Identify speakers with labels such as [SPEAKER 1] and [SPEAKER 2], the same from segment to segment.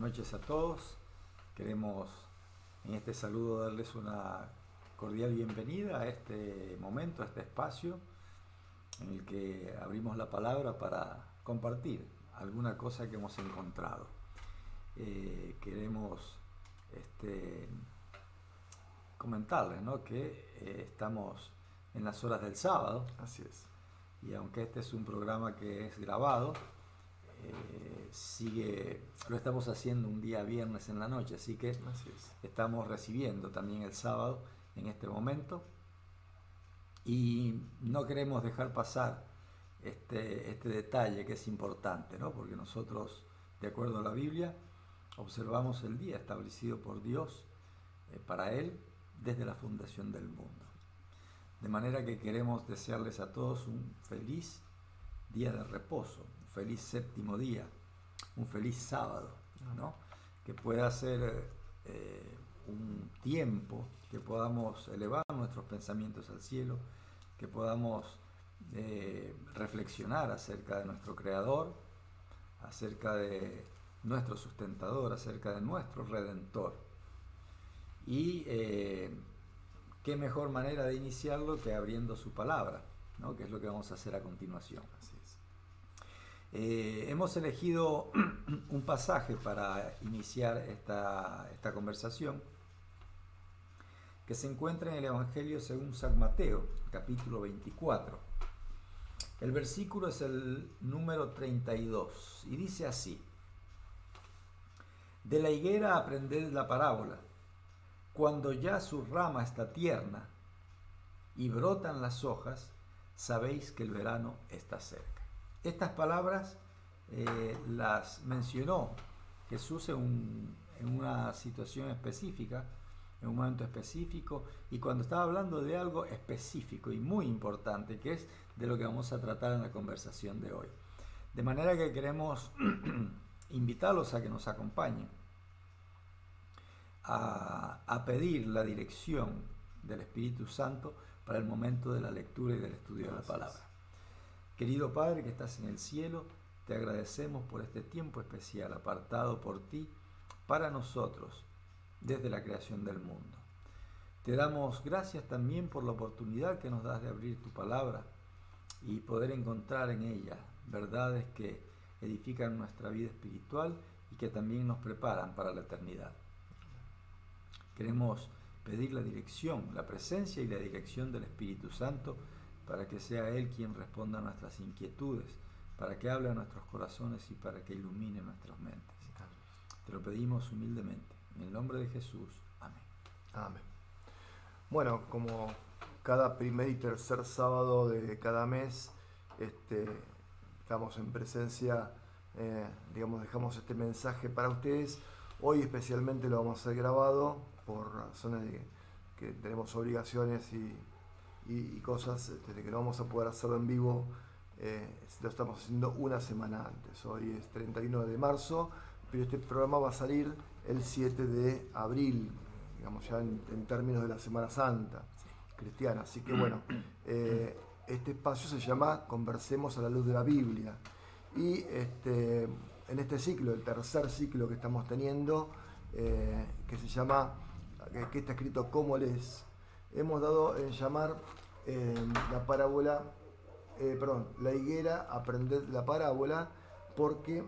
[SPEAKER 1] noches a todos. Queremos en este saludo darles una cordial bienvenida a este momento, a este espacio en el que abrimos la palabra para compartir alguna cosa que hemos encontrado. Queremos comentarles, ¿no?, que estamos en las horas del sábado.
[SPEAKER 2] Así es.
[SPEAKER 1] Y aunque este es un programa que es grabado, lo estamos haciendo un día viernes en la noche, así que estamos recibiendo también el sábado en este momento y no queremos dejar pasar este detalle que es importante, ¿no? Porque nosotros, de acuerdo a la Biblia, observamos el día establecido por Dios para Él desde la fundación del mundo. De manera que queremos desearles a todos un feliz día de reposo, un feliz séptimo día, un feliz sábado, ¿no? Que pueda ser un tiempo que podamos elevar nuestros pensamientos al cielo, que podamos reflexionar acerca de nuestro Creador, acerca de nuestro sustentador, acerca de nuestro Redentor. Y qué mejor manera de iniciarlo que abriendo su palabra, ¿no?, que es lo que vamos a hacer a continuación.
[SPEAKER 2] Así es.
[SPEAKER 1] Hemos elegido un pasaje para iniciar esta conversación que se encuentra en el Evangelio según San Mateo, capítulo 24. El versículo es el número 32 y dice así: De la higuera aprended la parábola. Cuando ya su rama está tierna y brotan las hojas, sabéis que el verano está cerca. Estas palabras las mencionó Jesús en una situación específica, en un momento específico, y cuando estaba hablando de algo específico y muy importante, que es de lo que vamos a tratar en la conversación de hoy. De manera que queremos invitarlos a que nos acompañen a pedir la dirección del Espíritu Santo para el momento de la lectura y del estudio de la palabra. Querido Padre que estás en el cielo, te agradecemos por este tiempo especial apartado por ti para nosotros desde la creación del mundo. Te damos gracias también por la oportunidad que nos das de abrir tu palabra y poder encontrar en ella verdades que edifican nuestra vida espiritual y que también nos preparan para la eternidad. Queremos pedir la dirección, la presencia y la dirección del Espíritu Santo para que sea Él quien responda a nuestras inquietudes, para que hable a nuestros corazones y para que ilumine nuestras mentes. Te lo pedimos humildemente, en el nombre de Jesús. Amén.
[SPEAKER 2] Amén. Bueno, como cada primer y tercer sábado de cada mes, estamos en presencia, dejamos este mensaje para ustedes. Hoy especialmente lo vamos a hacer grabado por razones de que tenemos obligaciones y cosas que no vamos a poder hacerlo en vivo. Lo estamos haciendo una semana antes. Hoy es 31 de marzo, pero este programa va a salir el 7 de abril, digamos ya en términos de la Semana Santa cristiana. Así que bueno, este espacio se llama Conversemos a la luz de la Biblia. Y en este ciclo, el tercer ciclo que estamos teniendo, que se llama, que está escrito ¿Cómo lees?, hemos dado en llamar la parábola, la higuera, aprended la parábola, porque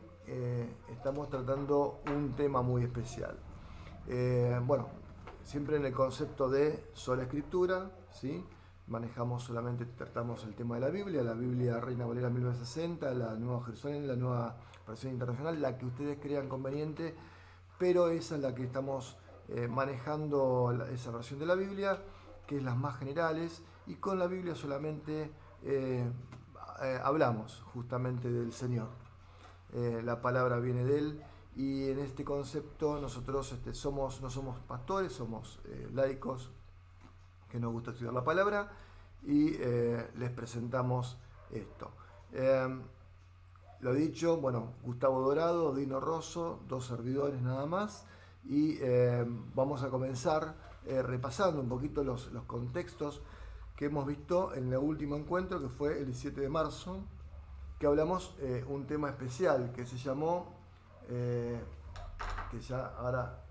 [SPEAKER 2] estamos tratando un tema muy especial. Siempre en el concepto de sola escritura, ¿sí? Tratamos el tema de la Biblia Reina Valera 1960, la Nueva Jerusalén, la Nueva Versión Internacional, la que ustedes crean conveniente, pero esa es la que estamos manejando, esa versión de la Biblia, que es las más generales, y con la Biblia solamente hablamos justamente del Señor. La palabra viene de Él, y en este concepto nosotros no somos pastores, somos laicos que nos gusta estudiar la palabra, y les presentamos esto. Lo dicho, Gustavo Dorado, Dino Rosso, dos servidores nada más, y vamos a comenzar repasando un poquito los contextos que hemos visto en el último encuentro, que fue el 17 de marzo, que hablamos un tema especial que se llamó que ya ahora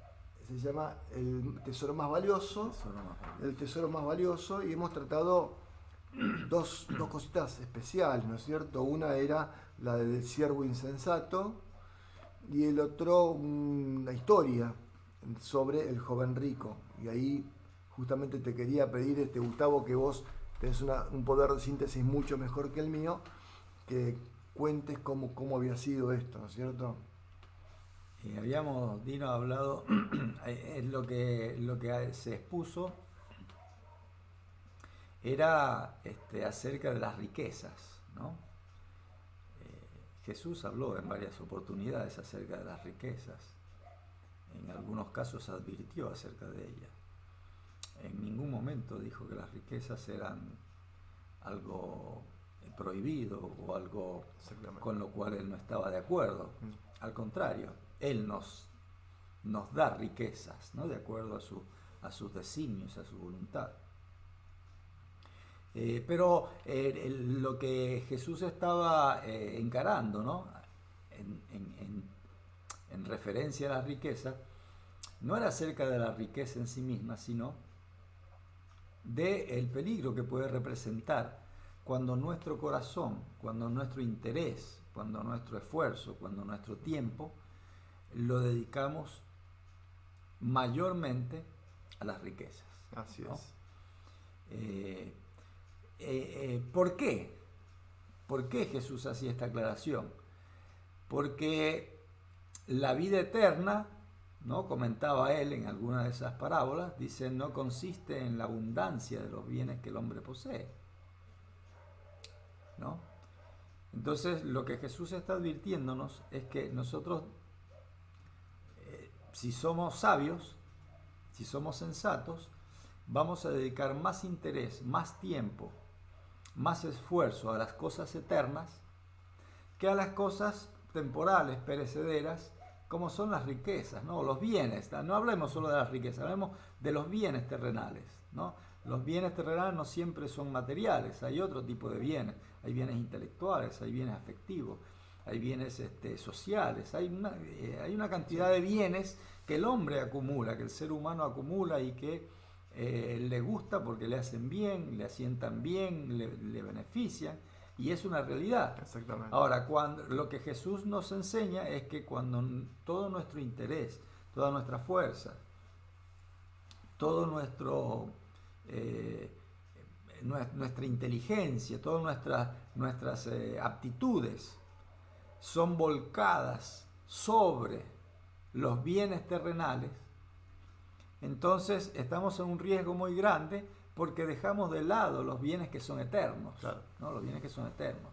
[SPEAKER 2] se llama El tesoro más valioso, el tesoro más valioso, y hemos tratado dos cositas especiales, ¿no es cierto? Una era la del siervo insensato y el otro una historia sobre el joven rico. Y ahí justamente te quería pedir, Gustavo, que vos tenés un poder de síntesis mucho mejor que el mío, que cuentes cómo había sido esto, ¿no es cierto?
[SPEAKER 1] Dino ha hablado, lo que se expuso era acerca de las riquezas, ¿no? Jesús habló en varias oportunidades acerca de las riquezas. En algunos casos advirtió acerca de ellas. En ningún momento dijo que las riquezas eran algo prohibido o algo con lo cual él no estaba de acuerdo. Al contrario, él nos da riquezas, ¿no? De acuerdo a sus designios, a su voluntad. Pero lo que Jesús estaba encarando, ¿no? En referencia a la riqueza, no era acerca de la riqueza en sí misma, sino del peligro que puede representar cuando nuestro corazón, cuando nuestro interés, cuando nuestro esfuerzo, cuando nuestro tiempo lo dedicamos mayormente a las riquezas.
[SPEAKER 2] Así
[SPEAKER 1] ¿no?
[SPEAKER 2] es.
[SPEAKER 1] ¿Por qué? ¿Por qué Jesús hacía esta aclaración? Porque la vida eterna, ¿no? Comentaba él en alguna de esas parábolas, dice, no consiste en la abundancia de los bienes que el hombre posee, ¿no? Entonces, lo que Jesús está advirtiéndonos es que nosotros, si somos sabios, si somos sensatos, vamos a dedicar más interés, más tiempo, más esfuerzo a las cosas eternas que a las cosas temporales, perecederas, como son las riquezas, ¿no? Los bienes. No hablemos solo de las riquezas, hablemos de los bienes terrenales, ¿no? Los bienes terrenales no siempre son materiales, hay otro tipo de bienes. Hay bienes intelectuales, hay bienes afectivos, hay bienes sociales, hay una cantidad de bienes que el hombre acumula, que el ser humano acumula y que le gusta porque le hacen bien, le asientan bien, le benefician, y es una realidad.
[SPEAKER 2] Exactamente.
[SPEAKER 1] Ahora, lo que Jesús nos enseña es que cuando todo nuestro interés, toda nuestra fuerza, todo nuestra inteligencia, todas nuestras aptitudes son volcadas sobre los bienes terrenales, entonces estamos en un riesgo muy grande porque dejamos de lado los bienes que son eternos,
[SPEAKER 2] claro,
[SPEAKER 1] ¿no? Los bienes que son eternos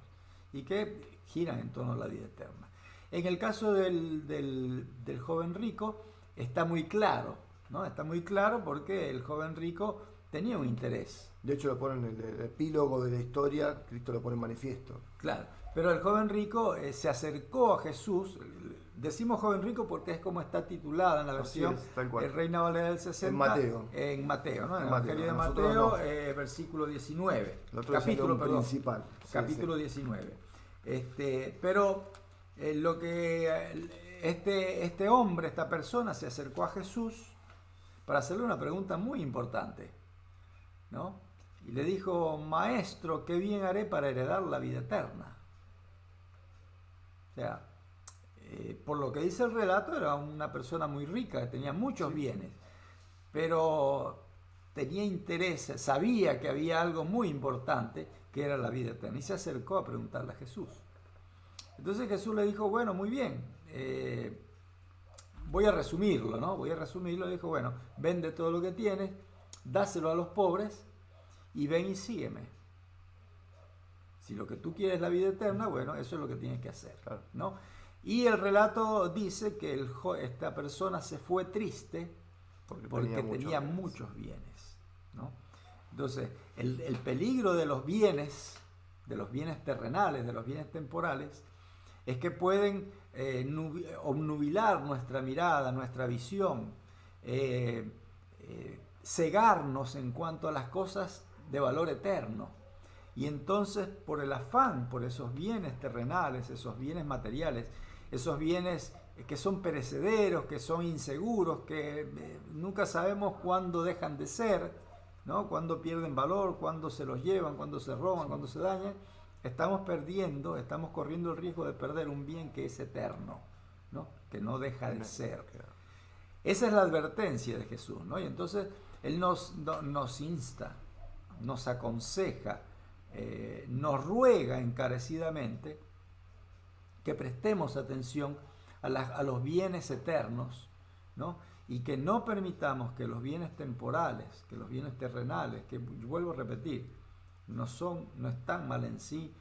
[SPEAKER 1] y que giran en torno a la vida eterna. En el caso del joven rico está muy claro, ¿no? Está muy claro porque el joven rico tenía un interés.
[SPEAKER 2] De hecho, lo ponen en el epílogo de la historia, Cristo lo pone en manifiesto.
[SPEAKER 1] Claro, pero el joven rico se acercó a Jesús. Decimos joven rico porque es como está titulada en la versión Reina Valera del 60. En Mateo, ¿no? En el Evangelio de Mateo, versículo 19.
[SPEAKER 2] Capítulo principal.
[SPEAKER 1] Capítulo 19. Pero lo que este hombre, esta persona, se acercó a Jesús para hacerle una pregunta muy importante, ¿no? Y le dijo, maestro, ¿qué bien haré para heredar la vida eterna? O sea, por lo que dice el relato, era una persona muy rica, que tenía muchos bienes, pero tenía interés, sabía que había algo muy importante, que era la vida eterna, y se acercó a preguntarle a Jesús. Entonces Jesús le dijo, bueno, muy bien, voy a resumirlo, ¿no? Le dijo, bueno, vende todo lo que tienes, dáselo a los pobres, y ven y sígueme. Si lo que tú quieres es la vida eterna, bueno, eso es lo que tienes que hacer, ¿no? Y el relato dice que esta persona se fue triste porque tenía muchos bienes, ¿no? Entonces, el peligro de los bienes terrenales, de los bienes temporales, es que pueden obnubilar nuestra mirada, nuestra visión, cegarnos en cuanto a las cosas de valor eterno. Y entonces, por el afán, por esos bienes terrenales, esos bienes materiales, esos bienes que son perecederos, que son inseguros, que nunca sabemos cuándo dejan de ser, ¿no? Cuándo pierden valor, cuándo se los llevan, cuándo se roban, cuándo se dañan. Estamos corriendo el riesgo de perder un bien que es eterno, ¿no? Que no deja de ser. Esa es la advertencia de Jesús, ¿no? Y entonces Él nos insta, nos aconseja, nos ruega encarecidamente que prestemos atención a los bienes eternos, ¿no? Y que no permitamos que los bienes temporales, que los bienes terrenales, que vuelvo a repetir, no están mal en sí,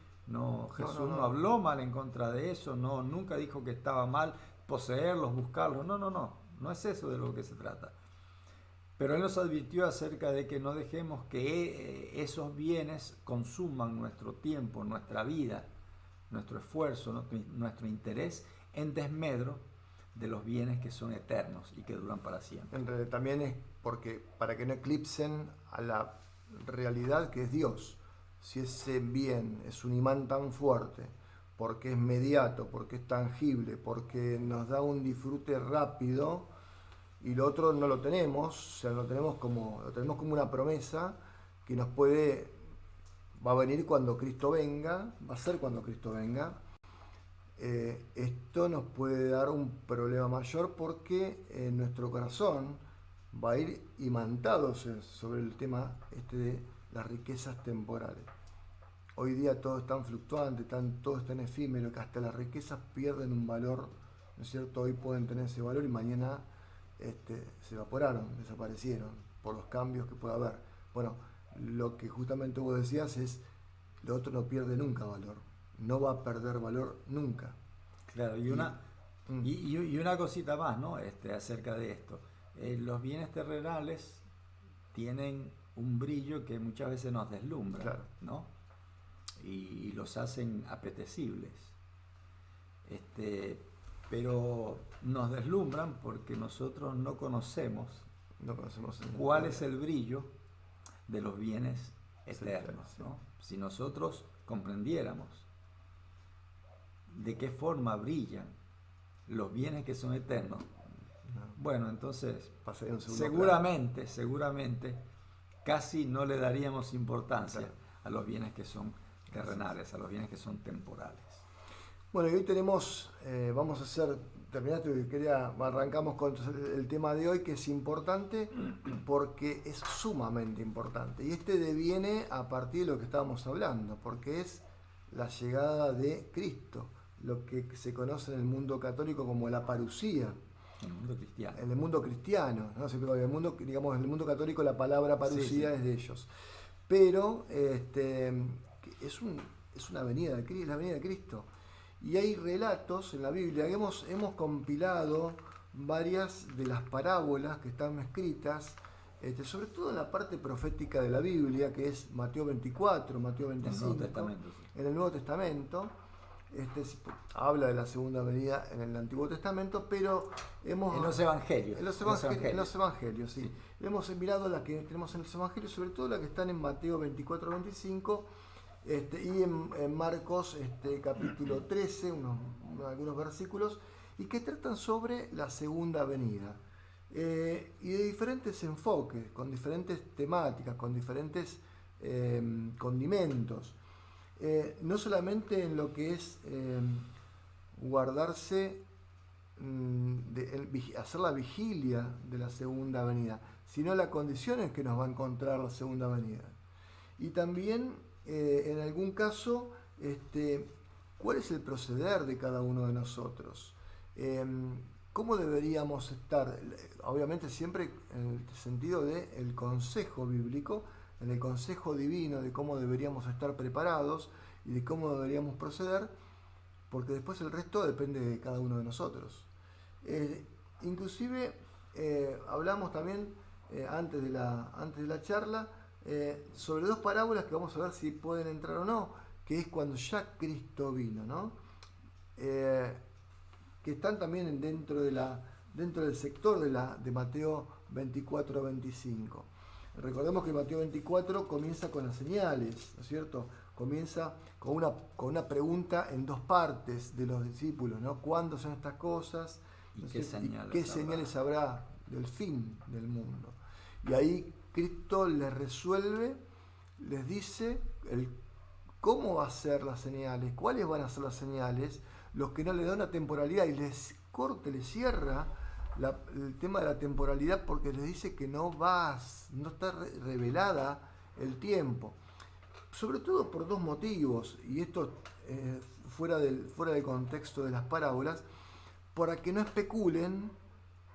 [SPEAKER 1] Jesús no habló mal en contra de eso, nunca dijo que estaba mal poseerlos, buscarlos, no es eso de lo que se trata. Pero Él nos advirtió acerca de que no dejemos que esos bienes consuman nuestro tiempo, nuestra vida, nuestro esfuerzo, nuestro interés en desmedro de los bienes que son eternos y que duran para siempre.
[SPEAKER 2] En realidad también es porque para que no eclipsen a la realidad que es Dios. Si ese bien es un imán tan fuerte, porque es mediato, porque es tangible, porque nos da un disfrute rápido, y lo otro no lo tenemos, o sea, lo tenemos como una promesa que va a venir cuando Cristo venga, va a ser cuando Cristo venga. Esto nos puede dar un problema mayor porque nuestro corazón va a ir imantándose sobre el tema de las riquezas temporales. Hoy día todo es tan fluctuante, todo es tan efímero que hasta las riquezas pierden un valor, ¿no es cierto? Hoy pueden tener ese valor y mañana se evaporaron, desaparecieron por los cambios que puede haber. Bueno, lo que justamente vos decías es, lo otro no pierde nunca valor, no va a perder valor nunca.
[SPEAKER 1] Claro, y una cosita más, ¿no? Acerca de esto. Los bienes terrenales tienen un brillo que muchas veces nos deslumbra, claro, ¿no? Y los hacen apetecibles. Pero nos deslumbran porque nosotros no conocemos cuál es el brillo de los bienes eternos, ¿no? Si nosotros comprendiéramos de qué forma brillan los bienes que son eternos, bueno, entonces seguramente casi no le daríamos importancia, claro, a los bienes que son terrenales, a los bienes que son temporales.
[SPEAKER 2] Bueno, y hoy tenemos, arrancamos con el tema de hoy, que es importante porque es sumamente importante. Y deviene a partir de lo que estábamos hablando, porque es la llegada de Cristo, lo que se conoce en el mundo católico como la parusía.
[SPEAKER 1] En el mundo cristiano.
[SPEAKER 2] En el mundo cristiano, ¿no? En el mundo católico la palabra parusía es de ellos. Pero es una venida de Cristo, la venida de Cristo. Y hay relatos en la Biblia, hemos compilado varias de las parábolas que están escritas, sobre todo en la parte profética de la Biblia, que es Mateo 24, Mateo 25, en el Nuevo Testamento. Habla de la segunda venida en el Antiguo Testamento, pero
[SPEAKER 1] en los evangelios.
[SPEAKER 2] En los evangelios, sí. Hemos mirado las que tenemos en los evangelios, sobre todo las que están en Mateo 24, 25, y en Marcos capítulo 13, algunos versículos, y que tratan sobre la segunda venida. Y de diferentes enfoques, con diferentes temáticas, con diferentes condimentos. No solamente en lo que es guardarse, hacer la vigilia de la segunda venida, sino las condiciones que nos va a encontrar la segunda venida. Y también, en algún caso, cuál es el proceder de cada uno de nosotros. ¿Cómo deberíamos estar? Obviamente siempre en el sentido del consejo bíblico, en el consejo divino de cómo deberíamos estar preparados y de cómo deberíamos proceder, porque después el resto depende de cada uno de nosotros. Inclusive hablamos también antes de la charla sobre dos parábolas que vamos a ver si pueden entrar o no, que es cuando ya Cristo vino, ¿no? Que están también dentro del sector de Mateo 24-25. Recordemos que Mateo 24 comienza con las señales, ¿no es cierto? Comienza con una pregunta en dos partes de los discípulos, ¿no? ¿Cuándo son estas cosas?
[SPEAKER 1] ¿Y qué señales,
[SPEAKER 2] qué señales habrá del fin del mundo? Y ahí Cristo les resuelve, les dice cómo va a ser las señales, cuáles van a ser las señales, los que no le dan una temporalidad, y les corta, les cierra el tema de la temporalidad, porque les dice que no está revelada el tiempo. Sobre todo por dos motivos, y esto fuera del contexto de las parábolas, para que no especulen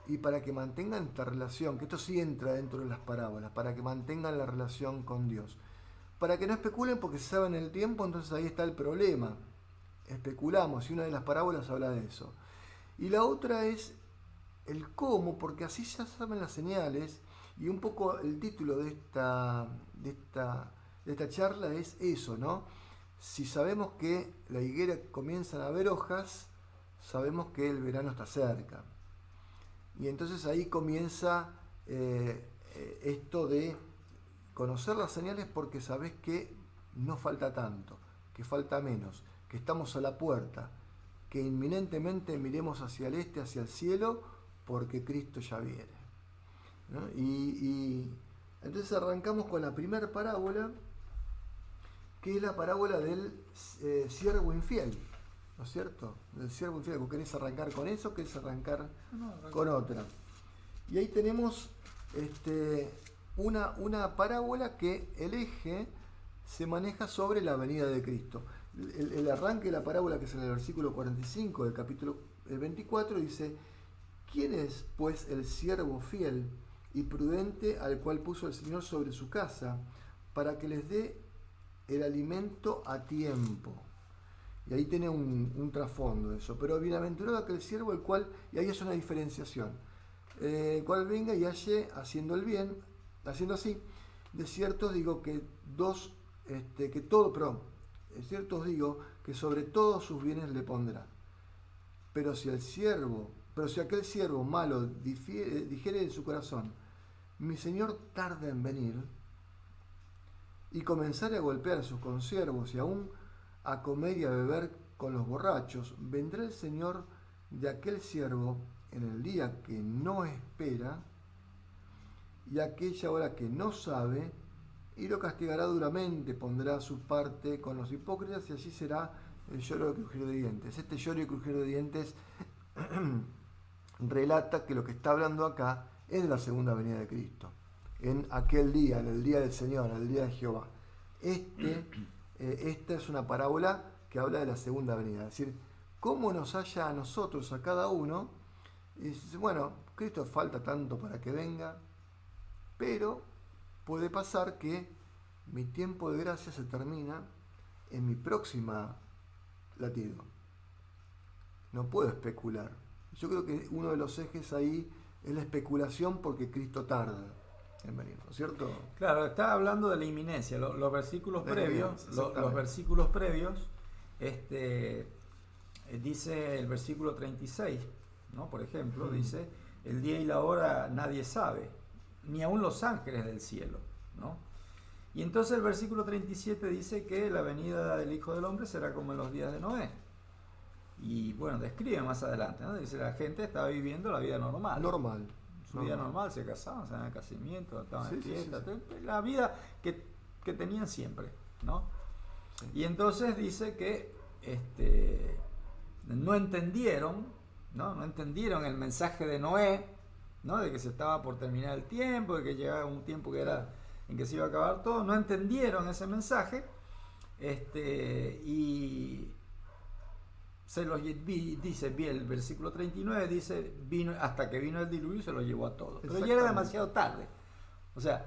[SPEAKER 2] y para que mantengan esta relación, que esto sí entra dentro de las parábolas, para que mantengan la relación con Dios. Para que no especulen porque se saben el tiempo, entonces ahí está el problema. Especulamos, y una de las parábolas habla de eso. Y la otra es el cómo, porque así ya saben las señales, y un poco el título de esta charla es eso, ¿no? Si sabemos que la higuera comienzan a ver hojas, sabemos que el verano está cerca. Y entonces ahí comienza esto de conocer las señales, porque sabés que no falta tanto, que falta menos, que estamos a la puerta, que inminentemente miremos hacia el este, hacia el cielo, porque Cristo ya viene, ¿no? Y entonces arrancamos con la primera parábola, que es la parábola del siervo infiel, ¿no es cierto? Del siervo infiel. ¿Querés arrancar con eso o querés arrancar con otra? Y ahí tenemos una parábola que el eje se maneja sobre la venida de Cristo. El arranque de la parábola, que es en el versículo 45 del capítulo 24, dice: ¿quién es, pues, el siervo fiel y prudente al cual puso el Señor sobre su casa, para que les dé el alimento a tiempo? Y ahí tiene un trasfondo de eso. Pero bienaventurado aquel siervo, el cual, y ahí es una diferenciación, el cual venga y halle haciendo el bien, haciendo así. De cierto os digo que sobre todos sus bienes le pondrá. Pero si aquel siervo malo dijere en su corazón: mi señor tarda en venir, y comenzare a golpear a sus consiervos y aún a comer y a beber con los borrachos, vendrá el señor de aquel siervo en el día que no espera y aquella hora que no sabe, y lo castigará duramente, pondrá su parte con los hipócritas, y allí será el lloro y el crujir de dientes. Este lloro y crujir de dientes relata que lo que está hablando acá es de la segunda venida de Cristo, en aquel día, en el día del Señor, en el día de Jehová. Esta es una parábola que habla de la segunda venida, es decir, cómo nos halla a nosotros, a cada uno. Y dice: bueno, Cristo falta tanto para que venga, pero puede pasar que mi tiempo de gracia se termina en mi próxima latido. No puedo especular. Yo creo que uno de los ejes ahí es la especulación, porque Cristo tarda en venir, ¿no es cierto?
[SPEAKER 1] Claro, está hablando de la inminencia. Los versículos previos, dice el versículo 36, ¿no? Por ejemplo, dice: el día y la hora nadie sabe, ni aun los ángeles del cielo, ¿no? Y entonces el versículo 37 dice que la venida del Hijo del Hombre será como en los días de Noé. Y bueno, describe más adelante, ¿no? Dice: la gente estaba viviendo la vida normal. Su vida normal, se casaban, se daban casamiento, estaban en fiestas, la vida que tenían siempre, ¿no? Sí. Y entonces dice que no entendieron el mensaje de Noé, ¿no? De que se estaba por terminar el tiempo, de que llegaba un tiempo en que se iba a acabar todo. No entendieron ese mensaje, y se los dice, el versículo 39 dice: hasta que vino el diluvio y se los llevó a todos. Pero ya era demasiado tarde. O sea,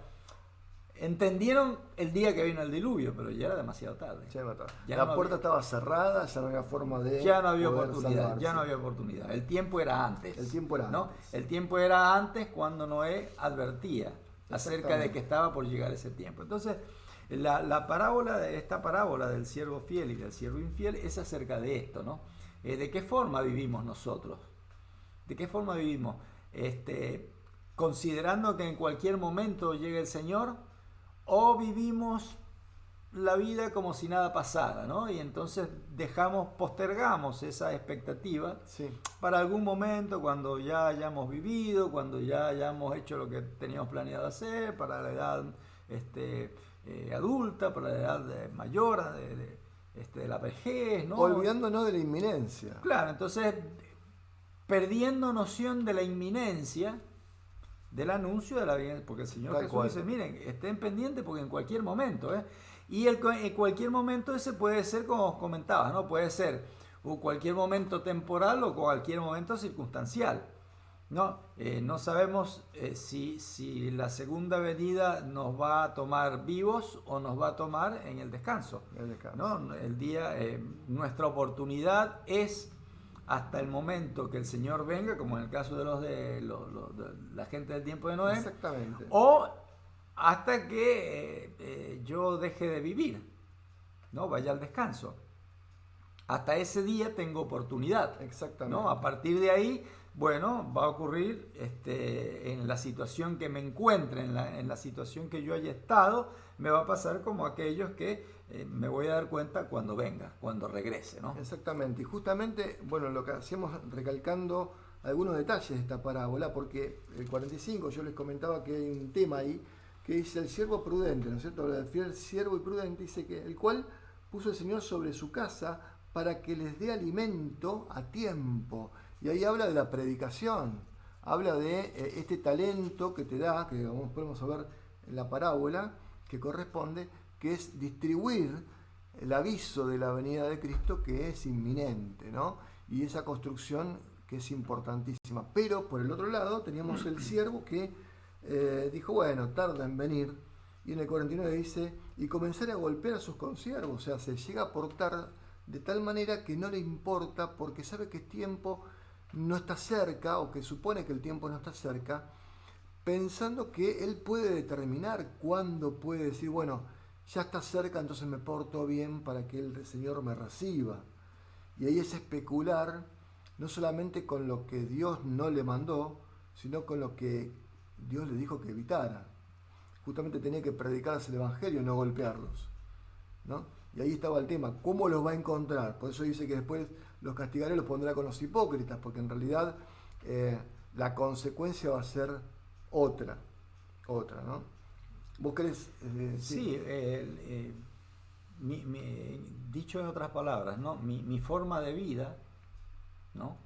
[SPEAKER 1] entendieron el día que vino el diluvio, pero ya era demasiado tarde.
[SPEAKER 2] La puerta estaba cerrada, ya no había forma de...
[SPEAKER 1] Ya no había oportunidad. El tiempo era antes. El tiempo era antes, cuando Noé advertía acerca de que estaba por llegar ese tiempo. Entonces, esta parábola del siervo fiel y del siervo infiel es acerca de esto, ¿no? ¿De qué forma vivimos nosotros? ¿De qué forma vivimos? Considerando que en cualquier momento llegue el Señor, o vivimos la vida como si nada pasara, ¿no? Y entonces postergamos esa expectativa
[SPEAKER 2] Sí.
[SPEAKER 1] para algún momento cuando ya hayamos vivido, cuando ya hayamos hecho lo que teníamos planeado hacer, para la edad adulta, para la edad mayor, de la vejez, ¿no?
[SPEAKER 2] Olvidándonos de la inminencia.
[SPEAKER 1] Claro, entonces perdiendo noción de la inminencia del anuncio de la vida, porque el Señor
[SPEAKER 2] Tal
[SPEAKER 1] Jesús
[SPEAKER 2] cual.
[SPEAKER 1] dice, miren, estén pendientes porque en cualquier momento, y en cualquier momento ese puede ser, como os comentaba, ¿no? Puede ser o cualquier momento temporal o cualquier momento circunstancial, ¿no? No sabemos si la segunda venida nos va a tomar vivos o nos va a tomar en el descanso, ¿no? Nuestra oportunidad es hasta el momento que el Señor venga, como en el caso de la gente del tiempo de Noé.
[SPEAKER 2] Exactamente.
[SPEAKER 1] O hasta que yo deje de vivir, ¿no? Vaya al descanso. Hasta ese día tengo oportunidad.
[SPEAKER 2] Exactamente.
[SPEAKER 1] ¿No? A partir de ahí, bueno, va a ocurrir en la situación que me encuentre, en la situación que yo haya estado, me va a pasar como aquellos que me voy a dar cuenta cuando venga, cuando regrese, ¿no?
[SPEAKER 2] Exactamente. Y justamente, bueno, lo que hacemos recalcando algunos detalles de esta parábola, porque el 45 yo les comentaba que hay un tema ahí que dice el siervo prudente, ¿no es cierto? El fiel siervo y prudente dice que el cual puso el Señor sobre su casa para que les dé alimento a tiempo. Y ahí habla de la predicación, habla de este talento que te da, que como podemos ver en la parábola, que corresponde, que es distribuir el aviso de la venida de Cristo que es inminente, ¿no? Y esa construcción que es importantísima. Pero por el otro lado teníamos el siervo que dijo, bueno, tarda en venir, y en el 49 dice, y comenzar a golpear a sus consiervos, o sea, se llega a portar de tal manera que no le importa porque sabe que el tiempo no está cerca, o que supone que el tiempo no está cerca, pensando que él puede determinar cuándo puede decir, bueno, ya está cerca, entonces me porto bien para que el Señor me reciba. Y ahí es especular, no solamente con lo que Dios no le mandó, sino con lo que Dios le dijo que evitara. Justamente tenía que predicarles el Evangelio, no golpearlos, ¿no? Y ahí estaba el tema, ¿cómo los va a encontrar? Por eso dice que después los castigaré, los pondrá con los hipócritas, porque en realidad la consecuencia va a ser otra, ¿no? ¿Vos querés?
[SPEAKER 1] Sí, dicho en otras palabras, ¿no? Mi forma de vida, ¿no?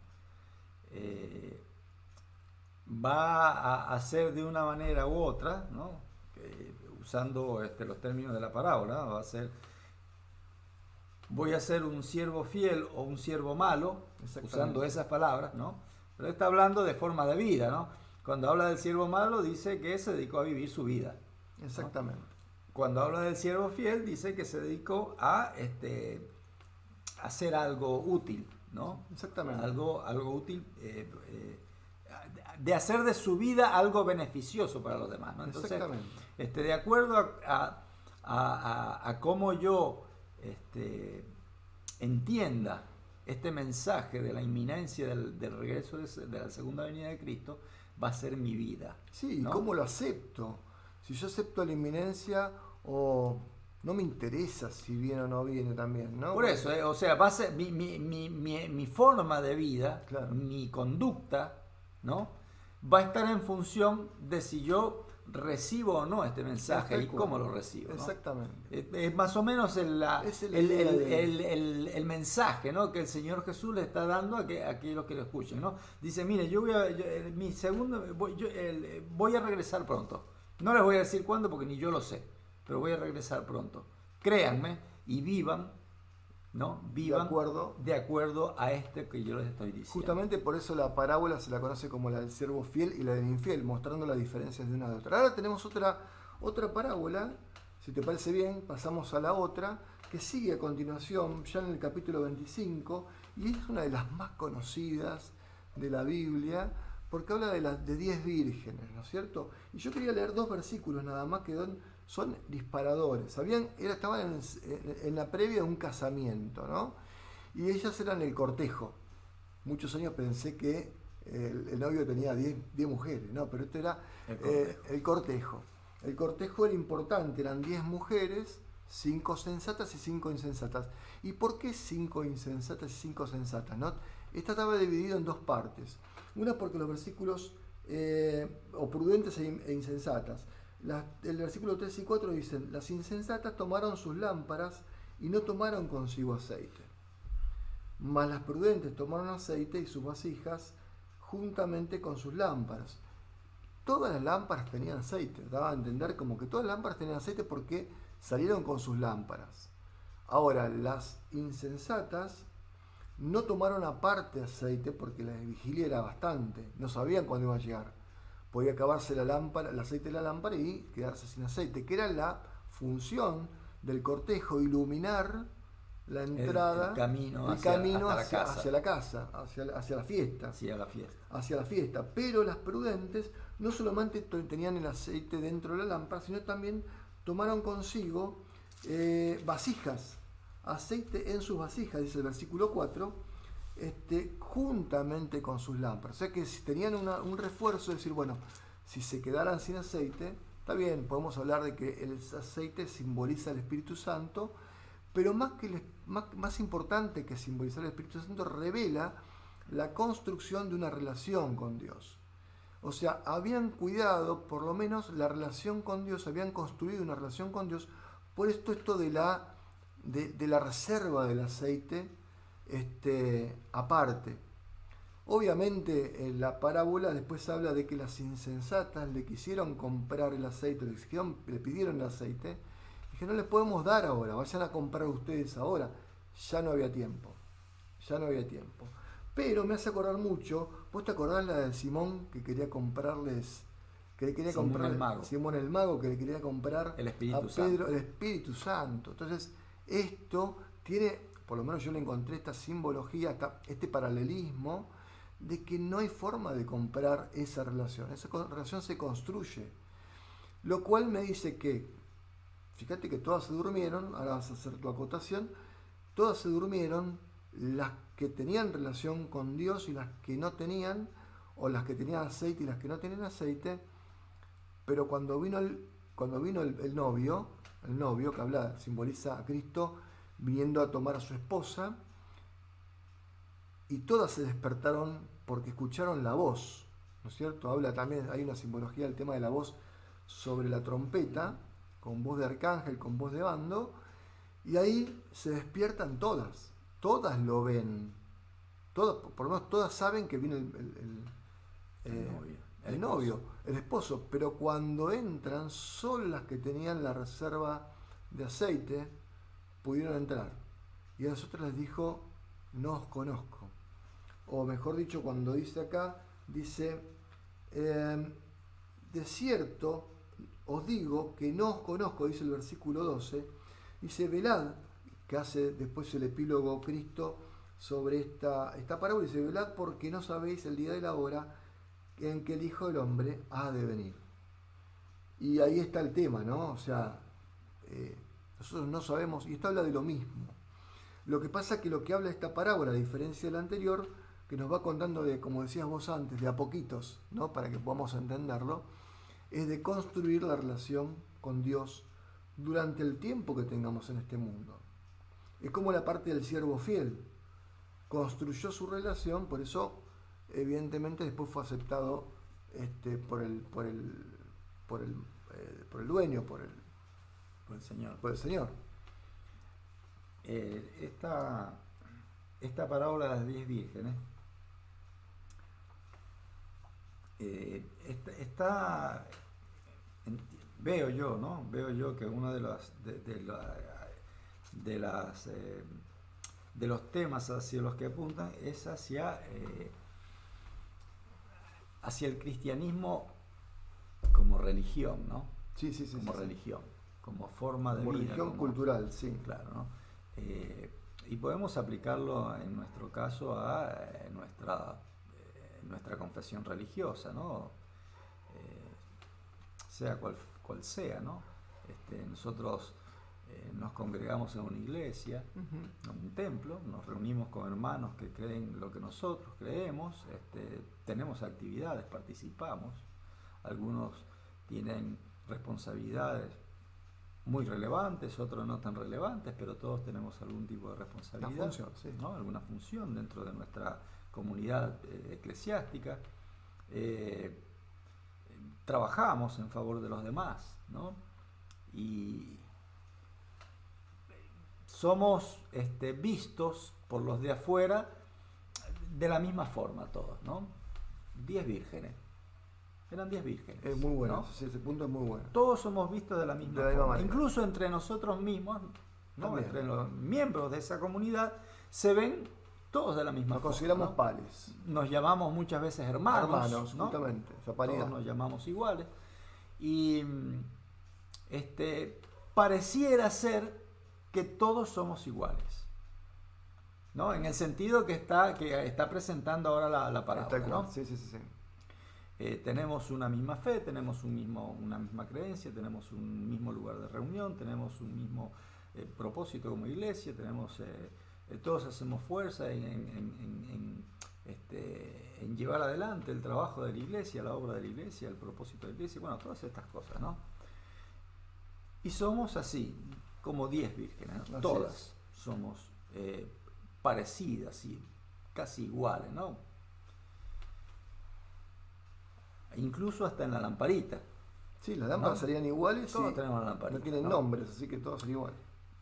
[SPEAKER 1] Va a ser de una manera u otra, ¿no? Usando los términos de la parábola, ¿no? Voy a ser un siervo fiel o un siervo malo, usando esas palabras, ¿no? Pero está hablando de forma de vida, ¿no? Cuando habla del siervo malo dice que se dedicó a vivir su vida.
[SPEAKER 2] Exactamente.
[SPEAKER 1] ¿No? Cuando habla del siervo fiel dice que se dedicó a hacer algo útil, ¿no?
[SPEAKER 2] Exactamente.
[SPEAKER 1] Algo útil, de hacer de su vida algo beneficioso para los demás, ¿no? Entonces,
[SPEAKER 2] exactamente.
[SPEAKER 1] De acuerdo a cómo yo entienda este mensaje de la inminencia del regreso de la segunda venida de Cristo, va a ser mi vida.
[SPEAKER 2] Sí,
[SPEAKER 1] ¿no?
[SPEAKER 2] ¿Cómo lo acepto? Si yo acepto la inminencia o no me interesa si viene o no viene también, ¿no?
[SPEAKER 1] Por eso, o sea, va a ser mi forma de vida,
[SPEAKER 2] claro,
[SPEAKER 1] mi conducta, ¿no? Va a estar en función de si yo recibo o no este mensaje y cómo lo recibo, ¿no?
[SPEAKER 2] Exactamente.
[SPEAKER 1] Es más o menos el mensaje, ¿no? Que el Señor Jesús le está dando a aquellos que lo escuchen, ¿no? Dice, mire, voy a regresar pronto. No les voy a decir cuándo porque ni yo lo sé, pero voy a regresar pronto. Créanme y vivan, ¿no? Vivan de acuerdo a que yo les estoy diciendo.
[SPEAKER 2] Justamente por eso la parábola se la conoce como la del siervo fiel y la del infiel, mostrando las diferencias de una de otra. Ahora tenemos otra parábola, si te parece bien, pasamos a la otra, que sigue a continuación, ya en el capítulo 25, y es una de las más conocidas de la Biblia, porque habla de 10 vírgenes, ¿no es cierto? Y yo quería leer 2 versículos nada más que son disparadores. Estaban en la previa de un casamiento, ¿no? Y ellas eran el cortejo. Muchos años pensé que el novio tenía 10 mujeres, ¿no? Pero esto era el cortejo. El cortejo era importante, eran 10 mujeres, 5 sensatas y 5 insensatas. ¿Y por qué 5 insensatas y 5 sensatas? ¿No? Esta estaba dividido en dos partes. Una porque los versículos o prudentes e insensatas. El versículo 3 y 4 dicen, las insensatas tomaron sus lámparas y no tomaron consigo aceite. Mas las prudentes tomaron aceite y sus vasijas juntamente con sus lámparas. Todas las lámparas tenían aceite. Daba a entender como que todas las lámparas tenían aceite porque salieron con sus lámparas. Ahora, las insensatas no tomaron aparte aceite porque la vigilia era bastante. No sabían cuándo iba a llegar. Podía acabarse la lámpara, el aceite de la lámpara y quedarse sin aceite, que era la función del cortejo, iluminar la entrada,
[SPEAKER 1] el camino
[SPEAKER 2] hacia la casa, hacia la fiesta. Hacia la fiesta. Pero las prudentes no solamente tenían el aceite dentro de la lámpara, sino también tomaron consigo vasijas, aceite en sus vasijas, dice el versículo 4, juntamente con sus lámparas. O sea que si tenían un refuerzo, es decir, bueno, si se quedaran sin aceite, está bien, podemos hablar de que el aceite simboliza el Espíritu Santo, pero más importante que simbolizar el Espíritu Santo, revela la construcción de una relación con Dios. O sea, habían cuidado, por lo menos, la relación con Dios, habían construido una relación con Dios. Por esto de la reserva del aceite aparte. Obviamente, en la parábola después habla de que las insensatas le quisieron comprar el aceite, le pidieron el aceite. Dije, no les podemos dar ahora, vayan a comprar ustedes ahora. Ya no había tiempo. Pero me hace acordar mucho, ¿vos te acordás la de Simón que quería comprarles, Simón el Mago, que le quería comprar
[SPEAKER 1] el Espíritu
[SPEAKER 2] a Pedro el Espíritu Santo? Entonces, esto tiene, por lo menos yo le encontré esta simbología, este paralelismo, de que no hay forma de comprar esa relación se construye. Lo cual me dice que, fíjate que todas se durmieron, ahora vas a hacer tu acotación, todas se durmieron, las que tenían relación con Dios y las que no tenían, o las que tenían aceite y las que no tenían aceite, pero cuando vino el novio que simboliza a Cristo viniendo a tomar a su esposa, y todas se despertaron porque escucharon la voz, ¿no es cierto? Habla también, hay una simbología del tema de la voz sobre la trompeta, con voz de arcángel, con voz de bando, y ahí se despiertan todas lo ven, por lo menos todas saben que viene el novio, el esposo, pero cuando entran, solo las que tenían la reserva de aceite pudieron entrar, y a las otras les dijo, no os conozco. O mejor dicho, cuando dice acá, dice, de cierto os digo que no os conozco, dice el versículo 12, dice, velad, que hace después el epílogo Cristo sobre esta parábola, dice, velad porque no sabéis el día y la hora en que el Hijo del Hombre ha de venir. Y ahí está el tema, ¿no? O sea, nosotros no sabemos, y esto habla de lo mismo. Lo que pasa es que lo que habla esta parábola, a diferencia de la anterior, que nos va contando de, como decías vos antes, de a poquitos, ¿no? Para que podamos entenderlo, es de construir la relación con Dios durante el tiempo que tengamos en este mundo. Es como la parte del siervo fiel. Construyó su relación, por eso, evidentemente, después fue aceptado por el dueño, por el Señor.
[SPEAKER 1] Esta parábola de las 10 vírgenes veo yo que uno de los temas hacia los que apuntan es hacia el cristianismo como religión, ¿no?
[SPEAKER 2] Sí,
[SPEAKER 1] como religión, como forma de vida.
[SPEAKER 2] Religión cultural, sí.
[SPEAKER 1] Claro, ¿no? Y podemos aplicarlo en nuestro caso a nuestra confesión religiosa, ¿no? Sea cual sea, ¿no? Nosotros nos congregamos en una iglesia, en un templo, nos reunimos con hermanos que creen lo que nosotros creemos, tenemos actividades, participamos, algunos tienen responsabilidades muy relevantes, otros no tan relevantes, pero todos tenemos algún tipo de responsabilidad,
[SPEAKER 2] una función, sí,
[SPEAKER 1] ¿no? Alguna función dentro de nuestra comunidad eclesiástica. Trabajamos en favor de los demás, ¿no? Y somos vistos por los de afuera de la misma forma todos, ¿no? 10 vírgenes. Eran 10 vírgenes.
[SPEAKER 2] Es muy bueno,
[SPEAKER 1] ¿no?
[SPEAKER 2] sí, ese punto es muy bueno.
[SPEAKER 1] Todos somos vistos de la misma
[SPEAKER 2] de la
[SPEAKER 1] forma.
[SPEAKER 2] Misma
[SPEAKER 1] Incluso entre nosotros mismos, ¿no?
[SPEAKER 2] También.
[SPEAKER 1] Entre los miembros de esa comunidad, se ven todos de la misma
[SPEAKER 2] Nos
[SPEAKER 1] forma.
[SPEAKER 2] consideramos
[SPEAKER 1] ¿no?
[SPEAKER 2] pares.
[SPEAKER 1] Nos llamamos muchas veces hermanos.
[SPEAKER 2] Hermanos,
[SPEAKER 1] ¿no?
[SPEAKER 2] justamente, esa paridad.
[SPEAKER 1] Todos nos llamamos iguales. Y pareciera ser que todos somos iguales, ¿no? En el sentido que está presentando ahora la parábola, ¿no?
[SPEAKER 2] Sí, sí, sí, sí.
[SPEAKER 1] Tenemos una misma fe, tenemos una misma creencia, tenemos un mismo lugar de reunión, tenemos un mismo propósito como iglesia, todos hacemos fuerza en llevar adelante el trabajo de la iglesia, la obra de la iglesia, el propósito de la iglesia, bueno, todas estas cosas, ¿no? Y somos así, como 10 vírgenes, ¿no? Todas somos parecidas y casi iguales, ¿no? Incluso hasta en la lamparita.
[SPEAKER 2] Sí, las lámparas, ¿no? Serían iguales.
[SPEAKER 1] Todos tenemos la lamparita.
[SPEAKER 2] No tienen nombres, así que todos son iguales.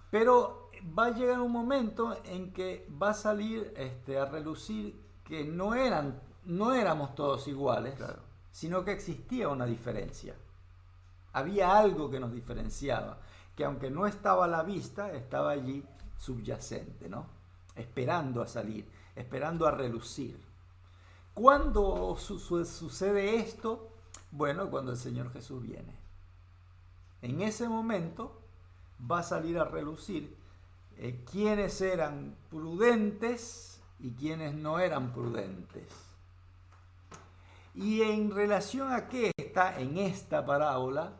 [SPEAKER 1] Pero va a llegar un momento en que va a salir a relucir que no éramos todos iguales,
[SPEAKER 2] claro,
[SPEAKER 1] sino que existía una diferencia. Había algo que nos diferenciaba, que aunque no estaba a la vista, estaba allí subyacente, ¿no? Esperando a salir, esperando a relucir. ¿Cuándo sucede esto? Bueno, cuando el Señor Jesús viene. En ese momento va a salir a relucir quiénes eran prudentes y quiénes no eran prudentes. Y en relación a qué está en esta parábola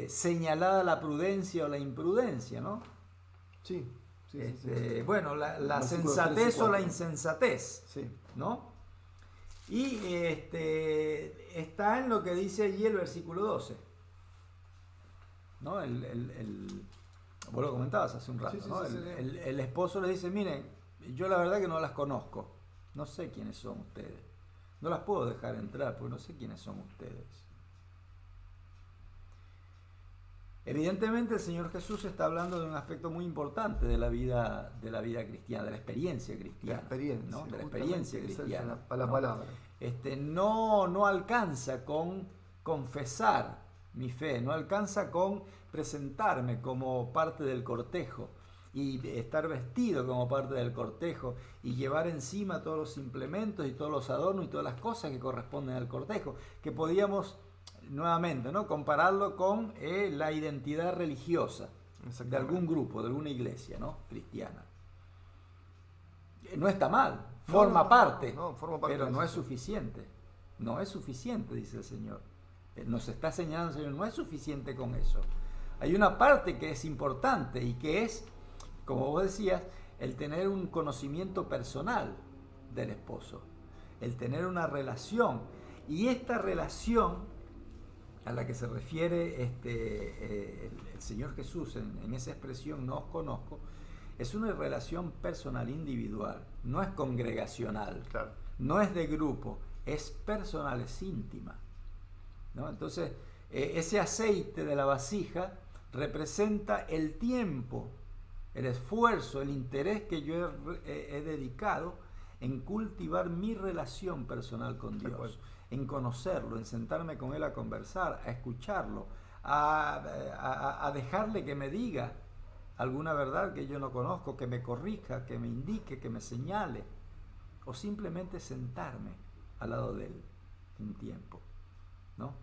[SPEAKER 1] señalada la prudencia o la imprudencia, ¿no?
[SPEAKER 2] Sí.
[SPEAKER 1] Bueno, la sensatez o la insensatez,
[SPEAKER 2] sí,
[SPEAKER 1] ¿no? Y está en lo que dice allí el versículo 12, ¿no? Vos lo comentabas hace un rato,
[SPEAKER 2] sí,
[SPEAKER 1] ¿no?
[SPEAKER 2] Sí,
[SPEAKER 1] el esposo le dice, miren, yo la verdad que no las conozco, no sé quiénes son ustedes, no las puedo dejar entrar porque no sé quiénes son ustedes. Evidentemente el Señor Jesús está hablando de un aspecto muy importante de la vida cristiana, de la experiencia cristiana. ¿No? De la experiencia cristiana.
[SPEAKER 2] La palabra.
[SPEAKER 1] No alcanza con confesar mi fe, no alcanza con presentarme como parte del cortejo y estar vestido como parte del cortejo y llevar encima todos los implementos y todos los adornos y todas las cosas que corresponden al cortejo, que podíamos nuevamente, ¿no? Compararlo con la identidad religiosa de algún grupo, de alguna iglesia, ¿no? Cristiana. No está mal, forma parte, pero no es suficiente. No es suficiente, dice el Señor. Nos está señalando el Señor, no es suficiente con eso. Hay una parte que es importante y que es, como vos decías, el tener un conocimiento personal del esposo, el tener una relación. Y esta relación a la que se refiere el Señor Jesús en esa expresión no os conozco, es una relación personal, individual, no es congregacional,
[SPEAKER 2] claro,
[SPEAKER 1] no es de grupo, es personal, es íntima, ¿no? Entonces, ese aceite de la vasija representa el tiempo, el esfuerzo, el interés que yo he dedicado en cultivar mi relación personal con Dios, en conocerlo, en sentarme con Él a conversar, a escucharlo, a dejarle que me diga alguna verdad que yo no conozco, que me corrija, que me indique, que me señale, o simplemente sentarme al lado de Él un tiempo, ¿no?